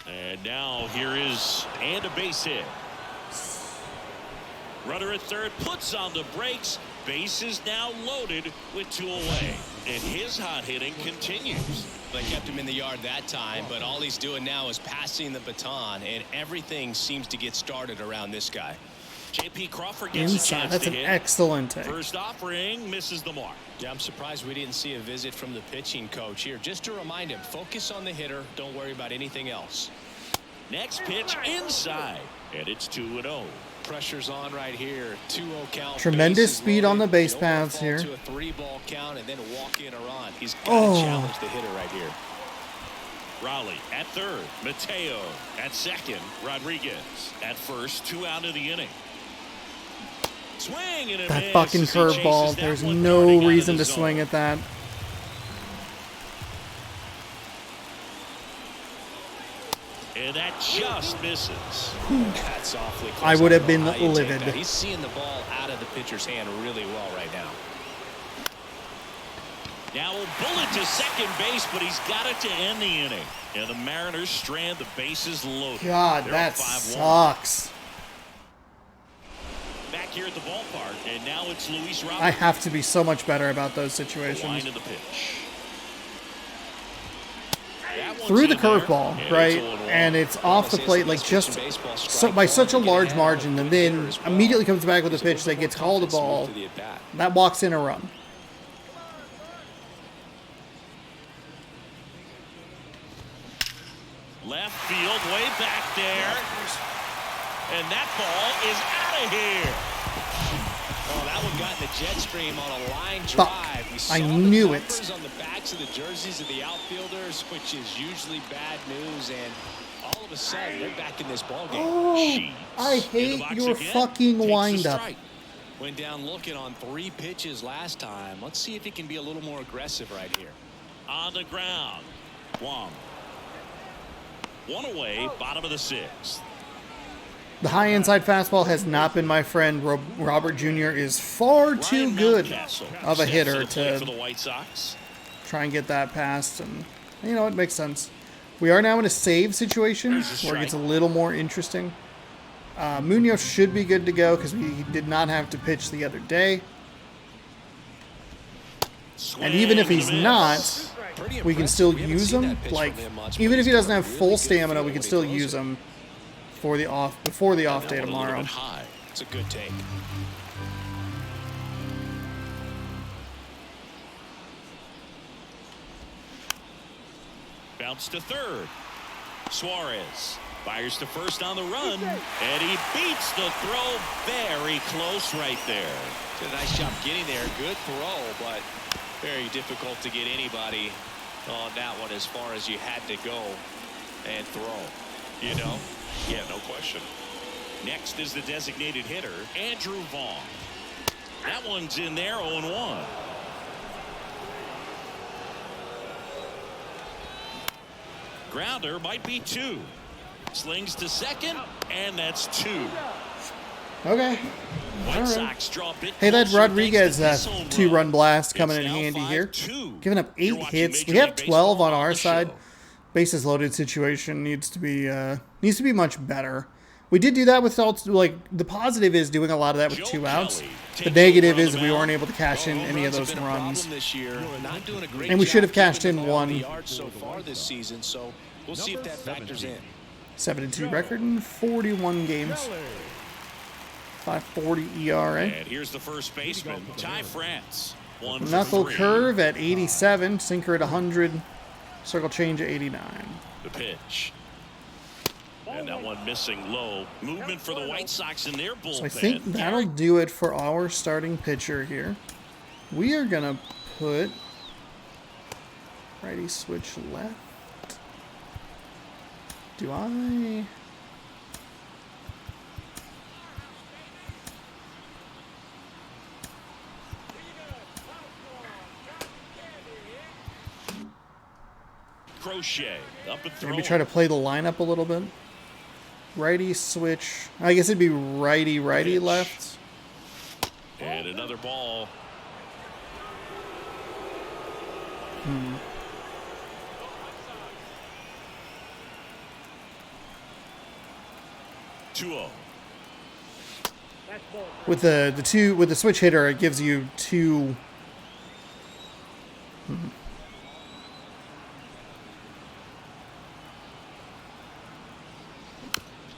And now here is and a base hit. Runner at third puts on the brakes. Base is now loaded with 2 away. And his hot hitting continues. They kept him in the yard that time, but all he's doing now is passing the baton, and everything seems to get started around this guy. J.P. Crawford gets a Inside. chance That's to an hit. excellent take. First offering misses the mark. Yeah, I'm surprised we didn't see a visit from the pitching coach here. Just to remind him, focus on the hitter. Don't worry about anything else. Next pitch inside, and it's 2-0. Pressure's on right here. 2-0 count. Tremendous Bases speed on the loaded. base Don't wanna paths fall here. to a 3-ball count and then walk in a run. He's got Oh. to challenge the hitter right here. Raleigh at third. Mateo at second. Rodriguez at first. 2 out of the inning. Swing and a That miss fucking as he chases curveball. that There's one no darting out of reason the to swing zone. at that. And that just misses. That's awfully close. I would have been How do you take livid. that? He's seeing the ball out of the pitcher's hand really well right now. Now a bullet to second base, but he's got it to end the inning. And the Mariners strand the bases loaded. God, They're that up 5-1. sucks. Back here at the ballpark, and now it's Luis Robert. I have to be so much better about those The line situations. of the pitch. That one's Threw the in there, curveball, and right? it's 0-1. And it's off the plate, like just so, by such a large margin, and then immediately comes back with a pitch that gets called a ball. That walks in a run. Left field, way back there. And that ball is out of here. Oh, that one got in the jet stream on a line Fuck. drive. We I saw the knew it. numbers on the backs of the jerseys of the outfielders, which is usually bad news, and all of a sudden they're back in this ball game. Oh, Sheets I in the hate box your again, fucking takes the windup. strike. Went down looking on 3 pitches last time. Let's see if he can be a little more aggressive right here. On the ground. Wong. 1 away, bottom of the 6th. The high inside fastball has not been my friend. Robert Jr. is far too Ryan good Mountcastle of a steps hitter to the plate for to the White Sox. try and get that past, and you know, it makes sense. We are now in a save situation There's a where it gets a strike. little more interesting. Munoz should be good to go because he did not have to pitch the other day. And even if Swing he's and a not, miss. Pretty we can impressive. still We haven't use seen him. that pitch Like, from him much, even but if he he's doesn't got a have really full good stamina, feel we can when still he throws use it. him for before the off That day one a little tomorrow. bit high. It's a good take. Bounce to third. Suarez fires to first on the run, and he beats the throw very close right there. Did a nice job getting there. Good throw, but very difficult to get anybody on that one as far as you had to go and throw. You know? Yeah, no question. Next is the designated hitter, Andrew Vaughn. That one's in there, 0-1. Grounder might be 2. Slings to second, and that's 2. Okay. White All right. Sox draw a bit Hey, that closer Rodriguez thanks to this home 2-run run. blast coming in It's now handy here. 5-2. Giving up 8 You're watching hits. Major We have League 12 Baseball on our the side. show. Bases loaded situation needs to be much better. We did do that with like the positive is doing a lot of that with Joe 2 outs. Kelly The takes negative over on is the we mound. weren't able to cash in Home any of runs have those been a runs. problem this year. Not doing a great And we should have job cashed keeping in the ball in the one. yard so far this season, so we'll see if that factors in. 7-2 record in 41 games. 5.40 ERA. And here's the first baseman, Ty France. 1 for Knuckle 3. curve at 87, sinker at 100, circle change at 89. The pitch. And that one missing low. Movement for the White Sox in their bullpen. So I think that'll do it for our starting pitcher here. We are going to put righty switch left. Do I? Crochet up and throwing. Maybe try to play the lineup a little bit. Righty switch. I guess it'd be righty, Pitch. left. And another ball. 2-0. With the switch hitter, it gives you two.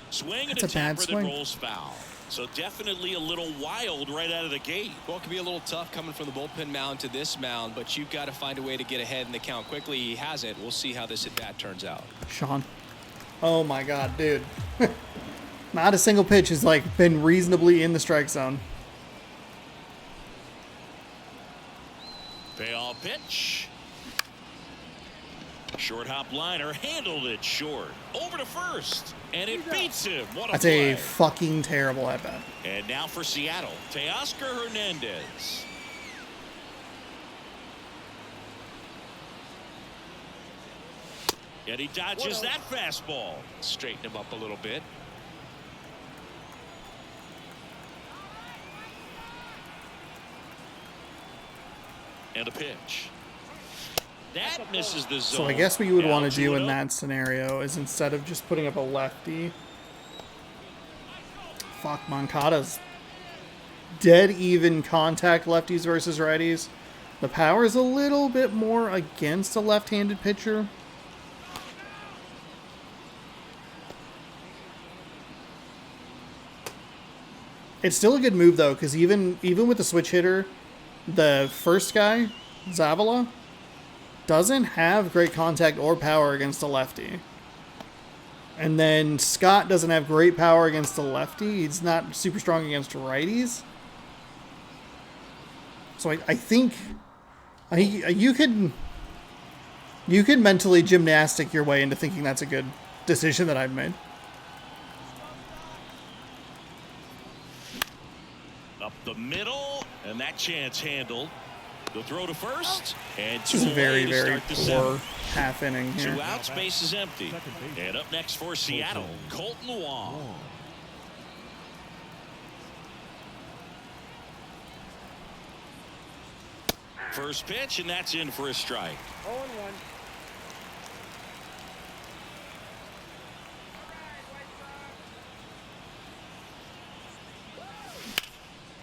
Swing and That's a bad tapper that swing. rolls foul. So definitely a little wild right out of the gate. Well, it can be a little tough coming from the bullpen mound to this mound, but you've got to find a way to get ahead in the count quickly. He hasn't. We'll see how this at bat turns out. Sean. Oh my God, dude. Not a single pitch has like been reasonably in the strike zone. Payoff pitch. Short hop liner handled it short. Over to first. And it beats him. What a That's play. a fucking terrible at bat. And now for Seattle, Teoscar Hernandez. And he dodges that fastball. Straighten him up a little bit. And a pitch. That misses the zone. So I guess what you would Down want to do in 2-0. that scenario is instead of just putting up a lefty, fuck, Moncada's dead even contact lefties versus righties. The power is a little bit more against a left-handed pitcher. It's still a good move though, because even with the switch hitter, the first guy, Zavala, doesn't have great contact or power against a lefty. And then Scott doesn't have great power against a lefty. He's not super strong against righties. So I think you could mentally gymnastic your way into thinking that's a good decision that I've made. Up the middle, and that chance handled. The throw to first, and This is a very, very poor poor half inning here. 2 out, space is empty. And up next for Seattle, Colton Wong. First pitch, and that's in for a strike. 0-1.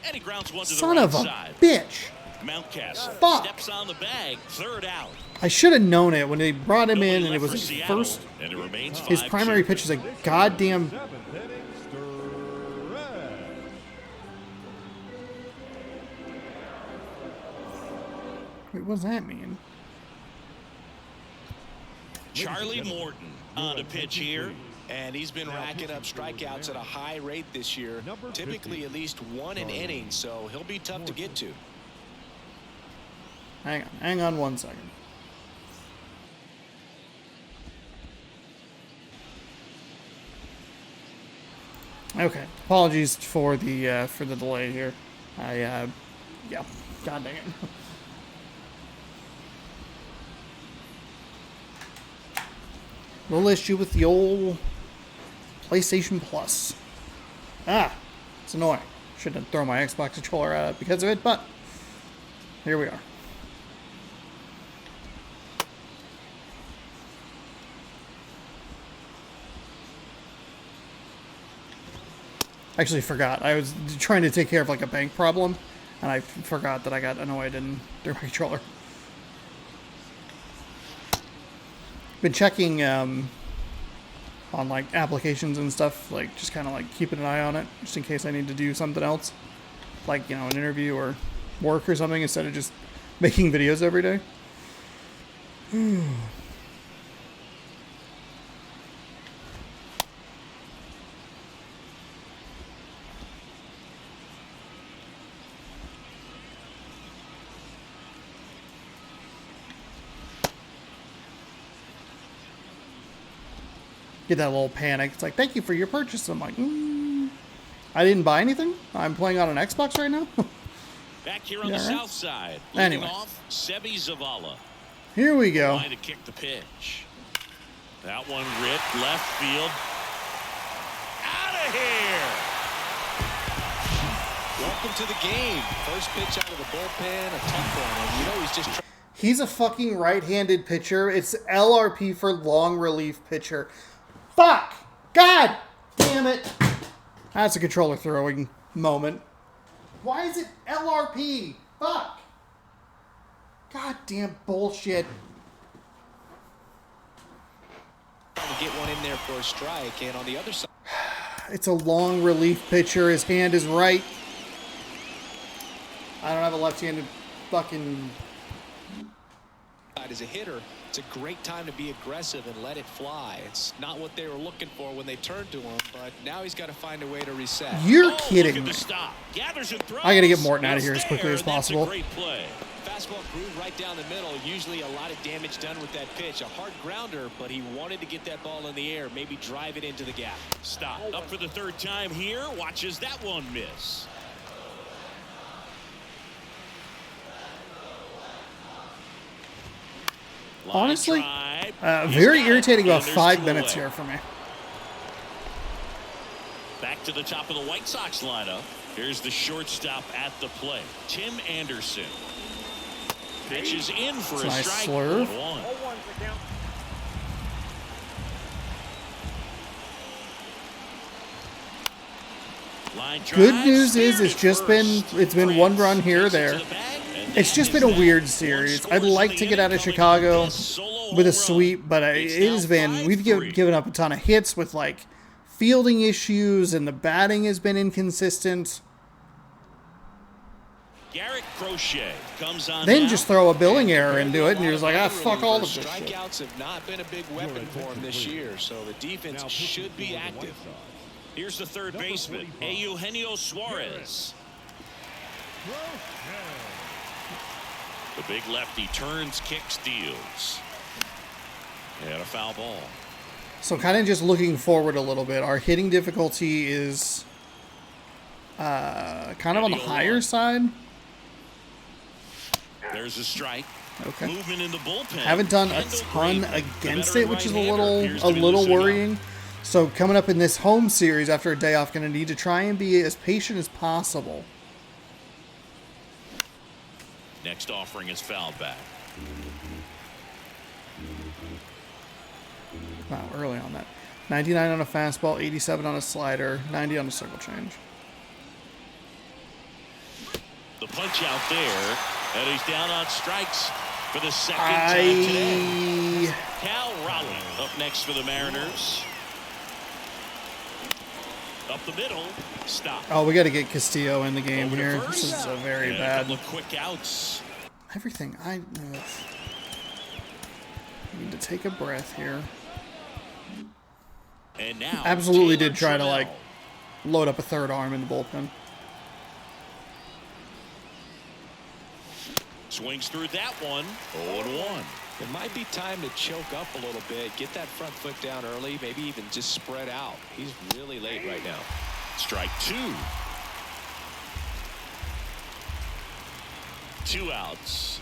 And he grounds one to the Son right of a side. bitch. Mountcastle Fuck. steps on the bag, third out. I should have known it when they brought him in and it was for his Seattle, first. and it remains His 5-2. primary pitch is a goddamn. Seventh inning, stretch. Wait, what does that mean? Charlie Morton on a pitch here. And he's been racking up strikeouts at a high rate this year, typically at least one an inning, so he'll be tough to get to. Hang on 1 second. Okay, apologies for the delay here. Yeah, god dang it. Little issue with the old PlayStation Plus. It's annoying. Shouldn't have thrown my Xbox controller out because of it, but here we are. Actually forgot. I was trying to take care of like a bank problem, and I forgot that I got annoyed and threw my controller. Been checking on like applications and stuff, like just kind of like keeping an eye on it, just in case I need to do something else, like an interview or work or something, instead of just making videos every day. Get that little panic. It's like, thank you for your purchase. I'm like, I didn't buy anything. I'm playing on an Xbox right now. Back here on You the all right? south side. Leading Anyway. off, Sebi Zavala. Here we go. Line to kick the pitch. That one ripped left field. Out of here. Welcome to the game. First pitch out of the bullpen, a tough one. And you know he's just He's a fucking right-handed pitcher. It's LRP for long relief pitcher. Fuck! God damn it! That's a controller throwing moment. Why is it LRP? Fuck! God damn bullshit. trying to get one in there for a strike. And on the other side, It's a long relief pitcher. His hand is right. I don't have a left-handed fucking... as a hitter, it's a great time to be aggressive and let it fly. It's not what they were looking for when they turned to him, but now he's got to find a way to reset. You're kidding me. Gathers and throws. I gotta get Morton out of here It's as quickly there, as and that's a possible. great play. Fastball groove right down the middle. Usually a lot of damage done with that pitch. A hard grounder, but he wanted to get that ball in the air, maybe drive it into the gap. Stop. Up for the third time here. Watches that one miss. Honestly, He's very got it, irritating and about there's 5 two minutes away. here for me. Back to the top of the White Sox lineup. Here's the shortstop at the plate, Tim Anderson. Pitches in for a Nice strike. slurve. 1-1. Line Good drive, news is steered it's just been first. it's been one run here or Takes it to there. the bag, and It's that just is been a that. weird One series. scores I'd in like the to get out of inning, Chicago coming in solo with a home run. sweep, but It's it now has been we've 5-3. given up a ton of hits with like fielding issues, and the batting has been inconsistent. Garrett Crochet comes on Then now. just throw a billing error into it, and you're just like, ah, fuck all of this shit. Strikeouts have not been a big weapon for him this year, so the defense should be active. Here's the third baseman, Eugenio Suarez. The big lefty turns, kicks, deals. And a foul ball. So kind of just looking forward a little bit. Our hitting difficulty is kind of on the higher side. There's a strike. Okay. Movement in the bullpen. Haven't done a Kendall ton Graveman, against the it, which is veteran right-hander, appears a to be little losing out. worrying. So coming up in this home series after a day off, going to need to try and be as patient as possible. Next offering is fouled back. Wow, early on that. 99 on a fastball, 87 on a slider, 90 on a circle change. The punch out there, and he's down on strikes for the second time today. Cal Raleigh up next for the Mariners. Up the middle, stop. Oh, we got to get Castillo in the game Over to here. first. This is a very And bad. A couple of quick outs. Everything. I need to take a breath here. And now Absolutely Taylor did try to Trammell. like load up a third arm in the bullpen. Swings through that one. 0-1. It might be time to choke up a little bit, get that front foot down early, maybe even just spread out. He's really late right now. Strike 2. 2 outs.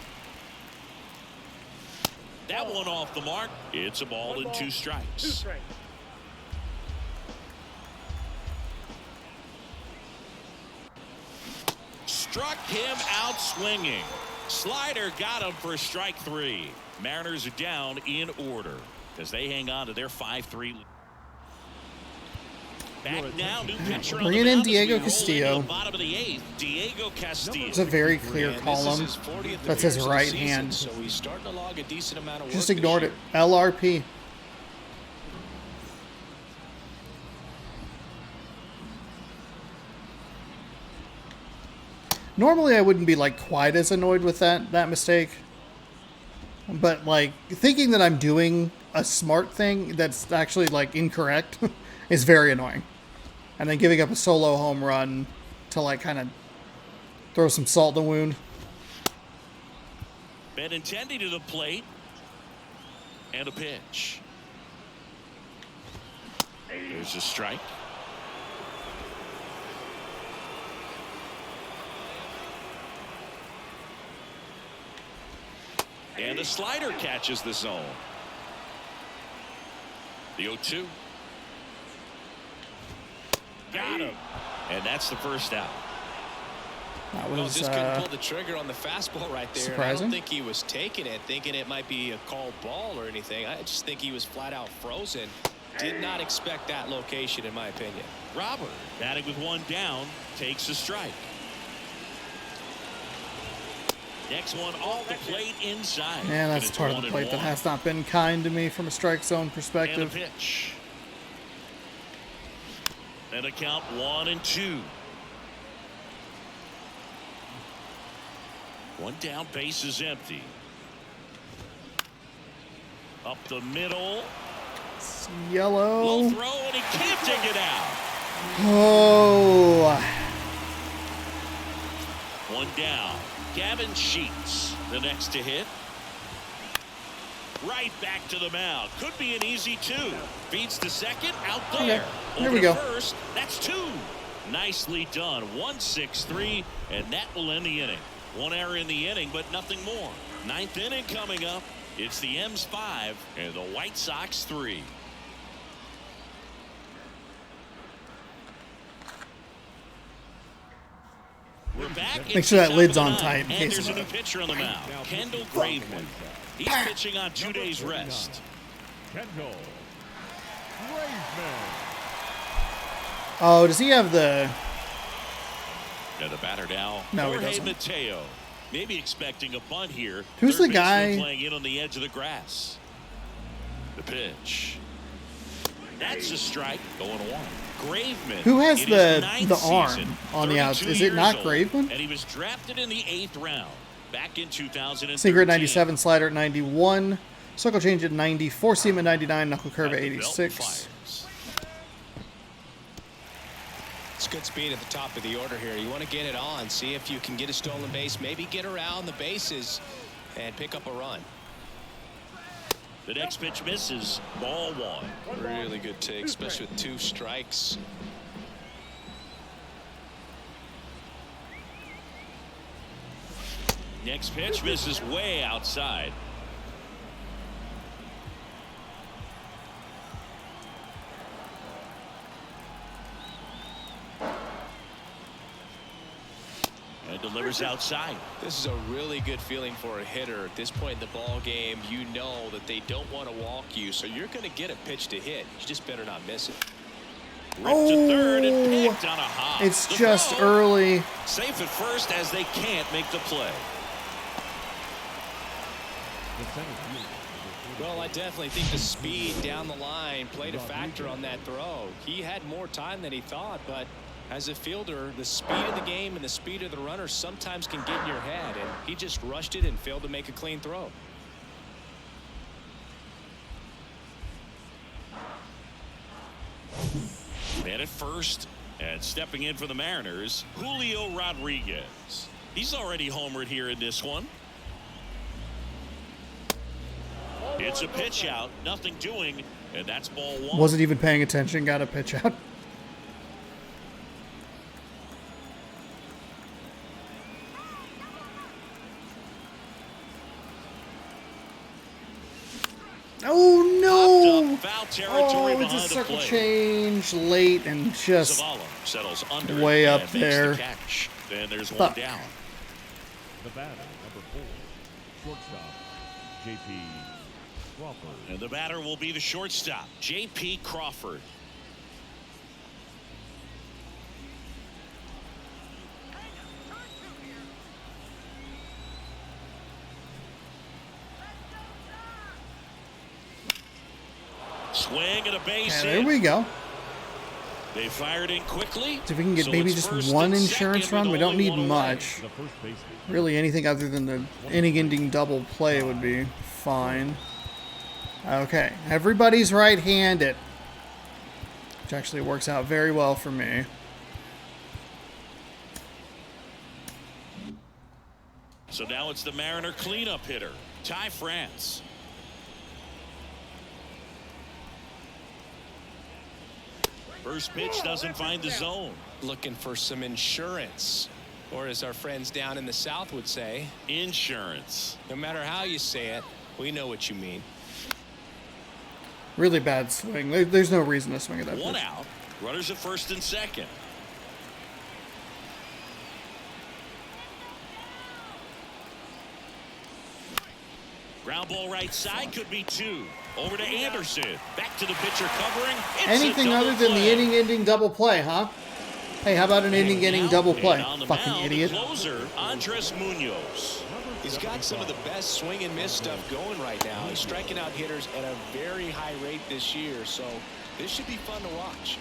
That one off the mark. It's a ball and 2 strikes. Struck him out swinging. Slider got him for strike 3. Mariners are down in order as they hang on to their 5-3. Back now, new pitcher on the Bringing in mound as we Diego roll into Castillo. the bottom of the 8th. Diego Castillo. It's a very clear And this is column his 40th that says appearance of the right season, hand. So he's starting to log a decent amount of work. Just this ignored year. it. LRP. Normally I wouldn't be like quite as annoyed with that mistake. But like thinking that I'm doing a smart thing that's actually like incorrect is very annoying. And then giving up a solo home run to like kind of throw some salt in the wound. Benintendi to the plate. And a pitch. There's a strike. And the slider catches the zone. The 0-2. Got him. And that's the first out. That Well, was just couldn't pull the trigger on the fastball right there. surprising. I don't think he was taking it, thinking it might be a called ball or anything. I just think he was flat out frozen. Did not expect that location, in my opinion. Robert, batting with one down, takes a strike. Next one off the plate inside. Yeah, that's And it's part of the plate that 1-1. has not been kind to me from a strike zone And a perspective. pitch. And a count 1-2. One down, base is empty. Up the middle. It's Low yellow. throw, and he can't dig it out. Oh, One down. Gavin Sheets, the next to hit. Right back to the mound. Could be an easy two. Beats the second, out there. Okay, here Over we to go. First, that's two. Nicely done. 1-6-3, and that will end the inning. One error in the inning, but nothing more. Ninth inning coming up. It's the M's 5 and the White Sox 3. We're back. Make sure that lid's on tight in And case there's of a new pitcher on the mound, Kendall Graveman. He's pitching on 2 days rest. Kendall Graveman. oh, does he have the? And the batter now, No, he Jorge doesn't. Mateo. Maybe expecting a bunt here. Who's Third the guy- baseman playing in on the edge of the grass? The pitch. That's a strike. Going one. Graveman. Who has in his the ninth arm season, on the outs? 32 Is it years not old, Graveman? And he was drafted in the 8th round back in 2013. Sinker at 97, slider at 91, circle change at 90, four seam at 99, knuckle curve at At the belt 86. fires. It's good speed at the top of the order here. You want to get it on, see if you can get a stolen base, maybe get around the bases and pick up a run. The next pitch misses. Ball one. Really good take, especially with 2 strikes. Next pitch misses way outside. And delivers outside. This is a really good feeling for a hitter at this point in the ball game. You know that they don't want to walk you, so you're going to get a pitch to hit. You just better not miss it. Ripped to third and picked on a hop. It's The just throw. early. Safe at first as they can't make the play. The center fielder. Well, I definitely think the speed down the line played a factor on that throw. He had more time than he thought, but as a fielder, the speed of the game and the speed of the runner sometimes can get in your head, and he just rushed it and failed to make a clean throw. Man at first, and stepping in for the Mariners, Julio Rodriguez. He's already homered here in this one. It's a pitch out, nothing doing, and that's ball one. Wasn't even paying attention, got a pitch out. Oh no! Popped up, foul territory Oh, it's a behind the circle plate. change late and just Zavala settles under way it up and makes there. the catch. And there's one Fuck. down. The batter, number 4, shortstop, J.P. Crawford. And the batter will be the shortstop, J.P. Crawford. Swing and a base yeah, hit. there we go. They fired in quickly. See if we can get So maybe it's just first one and insurance second run. with We don't only need one away. much. The first baseman. Really, anything other than the inning-ending double play would be fine. Okay, everybody's right-handed, which actually works out very well for me. So now it's the Mariner cleanup hitter, Ty France. First pitch doesn't find the zone. Looking for some insurance. Or as our friends down in the South would say, insurance. no matter how you say it, we know what you mean. Really bad swing. There's no reason to swing at that One pitch. out. Runners at first and second. Ground ball right side, could be two. Over to Anderson. Back to the pitcher covering. It's Anything other than the inning-ending double play, huh? Hey, how about an inning-ending double play? Fucking idiot. Closer, Andres Munoz. He's got some of the best swing and miss stuff going right now. He's striking out hitters at a very high rate this year, so this should be fun to watch.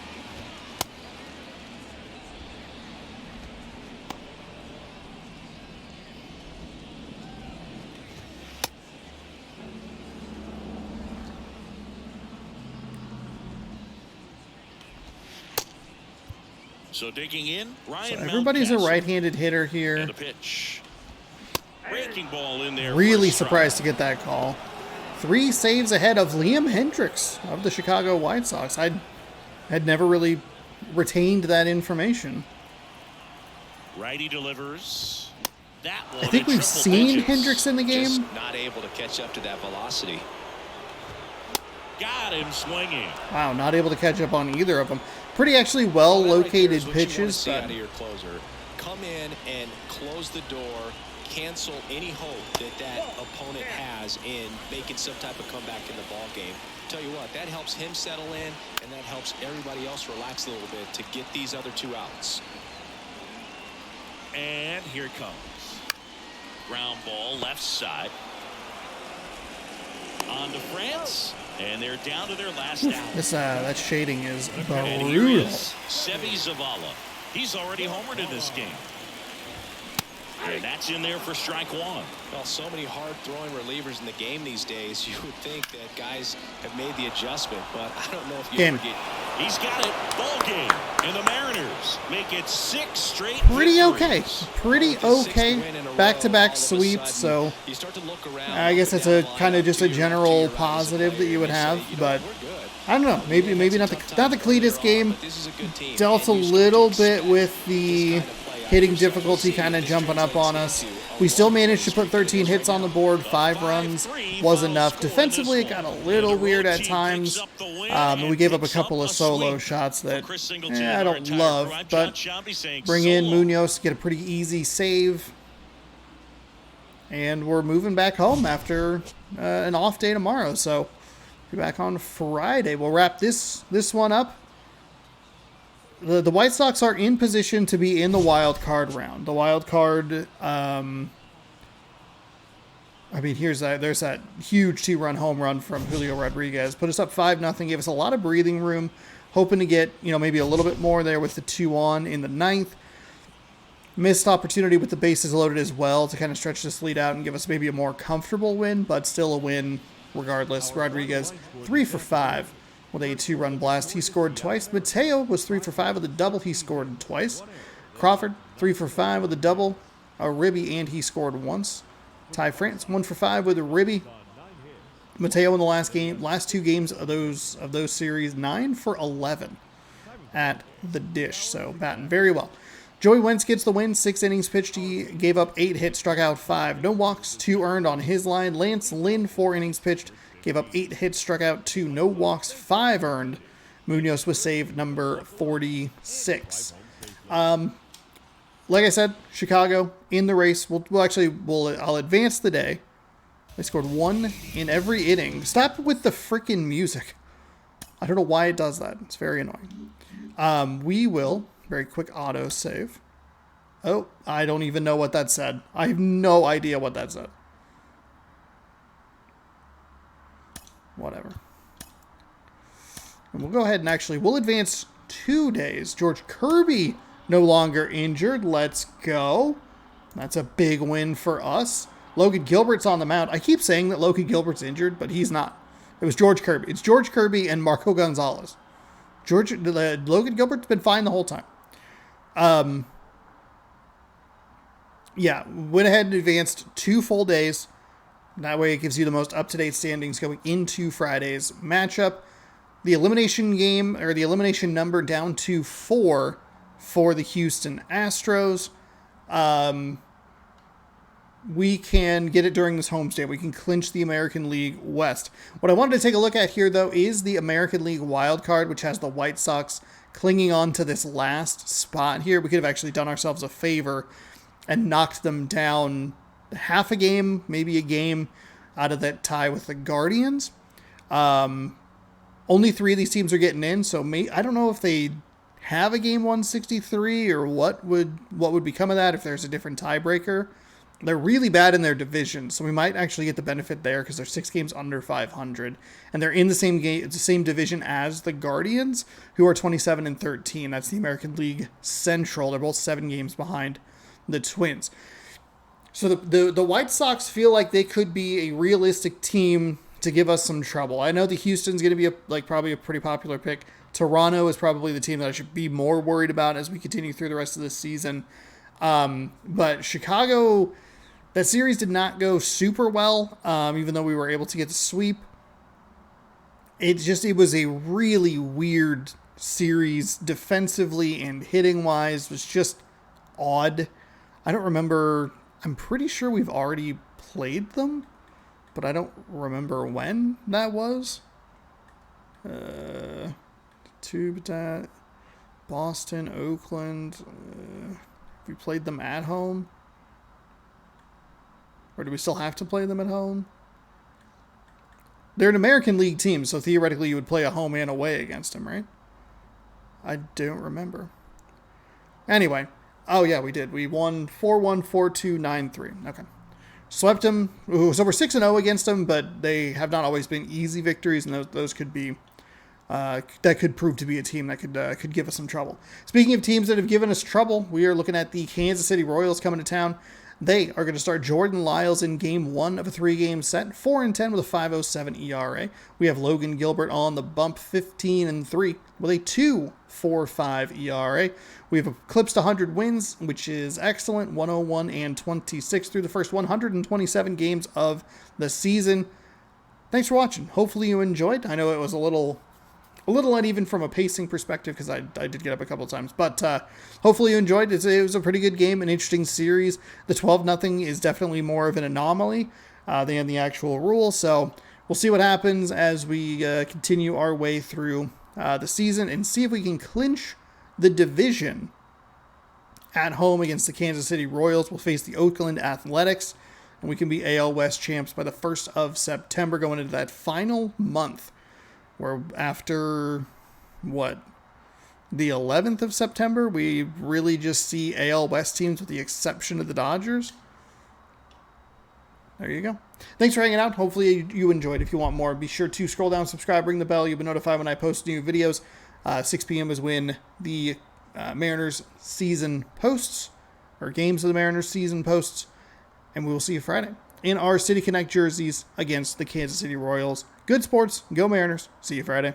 So digging in, Ryan. So everybody's a Mountcastle. right-handed hitter And here. the pitch. Breaking ball in there. Really for a strike. surprised to get that call. 3 saves ahead of Liam Hendricks of the Chicago White Sox. I had never really retained that information. Righty delivers. That one. I think in we've triple seen digits. Hendricks in the Just game. not able to catch up to that velocity. Got him swinging. Wow, not able to catch up on either of them. Pretty actually well-located pitches, But but out of your closer, come in and close the door, cancel any hope that opponent has in making some type of comeback in the ball game. Tell you what, that helps him settle in, and that helps everybody else relax a little bit to get these other 2 outs. And here it comes. Ground ball left side. On to France. And they're down to their last out. this that shading is And here brutal. is Sevi Zavala. He's already homered in this game. And that's in there for strike one. Well, so many hard-throwing relievers in the game these days. You would think that guys have made the adjustment, but I don't know if you Game. ever get. He's got it. Ball game. And the Mariners make it 6 straight Pretty okay. victories. Pretty okay. Back-to-back sweeps, so You start to look around, I guess it's a kind of just a general positive that you would have, but I don't know. Maybe not the Cletus game. Dealt a little bit with the hitting difficulty kind of jumping up on us. We still managed to put 13 hits on the board. 5 runs was enough. Defensively, it got a little weird at times. We gave up a couple of solo shots that I don't love, but bring in Munoz, get a pretty easy save. And we're moving back home after an off day tomorrow. So be back on Friday. We'll wrap this one up. The White Sox are in position to be in the wild card round. The wild card, there's that huge 2-run home run from Julio Rodriguez. Put us up 5-0, gave us a lot of breathing room. Hoping to get, maybe a little bit more there with the 2-on in the 9th. Missed opportunity with the bases loaded as well to kind of stretch this lead out and give us maybe a more comfortable win, but still a win regardless. Rodriguez, 3 for 5. With a 2-run blast, he scored twice. Mateo was 3 for 5 with a double. He scored twice. Crawford, 3 for 5 with a double, a ribby, and he scored once. Ty France, 1 for 5 with a ribby. Mateo in the last 2 games of those series, 9 for 11 at the dish. So batting very well. Joey Wentz gets the win. 6 innings pitched. He gave up 8 hits, struck out 5. No walks, 2 earned on his line. Lance Lynn, 4 innings pitched. Gave up 8 hits, struck out 2, no walks, 5 earned. Munoz was save number 46. Like I said, Chicago in the race. I'll advance the day. They scored 1 in every inning. Stop with the freaking music. I don't know why it does that. It's very annoying. We will, very quick auto save. Oh, I don't even know what that said. I have no idea what that said. Whatever. And we'll go ahead and we'll advance 2 days. George Kirby no longer injured. Let's go. That's a big win for us. Logan Gilbert's on the mound. I keep saying that Logan Gilbert's injured, but he's not. It was George Kirby. It's George Kirby and Marco Gonzalez. Logan Gilbert's been fine the whole time. Went ahead and advanced 2 full days. That way it gives you the most up-to-date standings going into Friday's matchup. The elimination game, or the elimination number, down to 4 for the Houston Astros. we can get it during this home state. We can clinch the American League West. What I wanted to take a look at here, though, is the American League wild card, which has the White Sox clinging on to this last spot here. We could have actually done ourselves a favor and knocked them down half a game, maybe a game out of that tie with the Guardians. Only 3 of these teams are getting in, so I don't know if they have a game 163 or what would become of that if there's a different tiebreaker. They're really bad in their division, so we might actually get the benefit there because they're 6 games under 500, and they're in the same division as the Guardians, who are 27-13. That's the American League Central. They're both 7 games behind the Twins. So the White Sox feel like they could be a realistic team to give us some trouble. I know the Houston's going to be probably a pretty popular pick. Toronto is probably the team that I should be more worried about as we continue through the rest of this season. But Chicago, that series did not go super well, even though we were able to get the sweep. It was a really weird series defensively and hitting wise. Was just odd. I don't remember. I'm pretty sure we've already played them, but I don't remember when that was. Boston, Oakland. We played them at home? Or do we still have to play them at home? They're an American League team, so theoretically you would play a home and away against them, right? I don't remember. Anyway. Oh, yeah, we did. We won 4-1, 4-2, 9-3. Okay. Swept them. So we're 6-0 against them, but they have not always been easy victories, and those could be... that could prove to be a team that could give us some trouble. Speaking of teams that have given us trouble, we are looking at the Kansas City Royals coming to town. They are going to start Jordan Lyles in game 1 of a 3-game set, 4-10 with a 5.07 ERA. We have Logan Gilbert on the bump, 15-3 with a 2.45 ERA. We have eclipsed 100 wins, which is excellent, 101-26 through the first 127 games of the season. Thanks for watching. Hopefully you enjoyed. I know it was a little uneven from a pacing perspective because I did get up a couple of times. But hopefully you enjoyed. It was a pretty good game, an interesting series. The 12-0 is definitely more of an anomaly than the actual rule. So we'll see what happens as we continue our way through the season and see if we can clinch the division at home against the Kansas City Royals. We'll face the Oakland Athletics, and we can be AL West champs by the 1st of September, going into that final month. Where after, the 11th of September, we really just see AL West teams with the exception of the Dodgers. There you go. Thanks for hanging out. Hopefully you enjoyed. If you want more, be sure to scroll down, subscribe, ring the bell. You'll be notified when I post new videos. 6 p.m. is when the Mariners season posts, or games of the Mariners season posts. And we will see you Friday in our City Connect jerseys against the Kansas City Royals. Good sports. Go Mariners. See you Friday.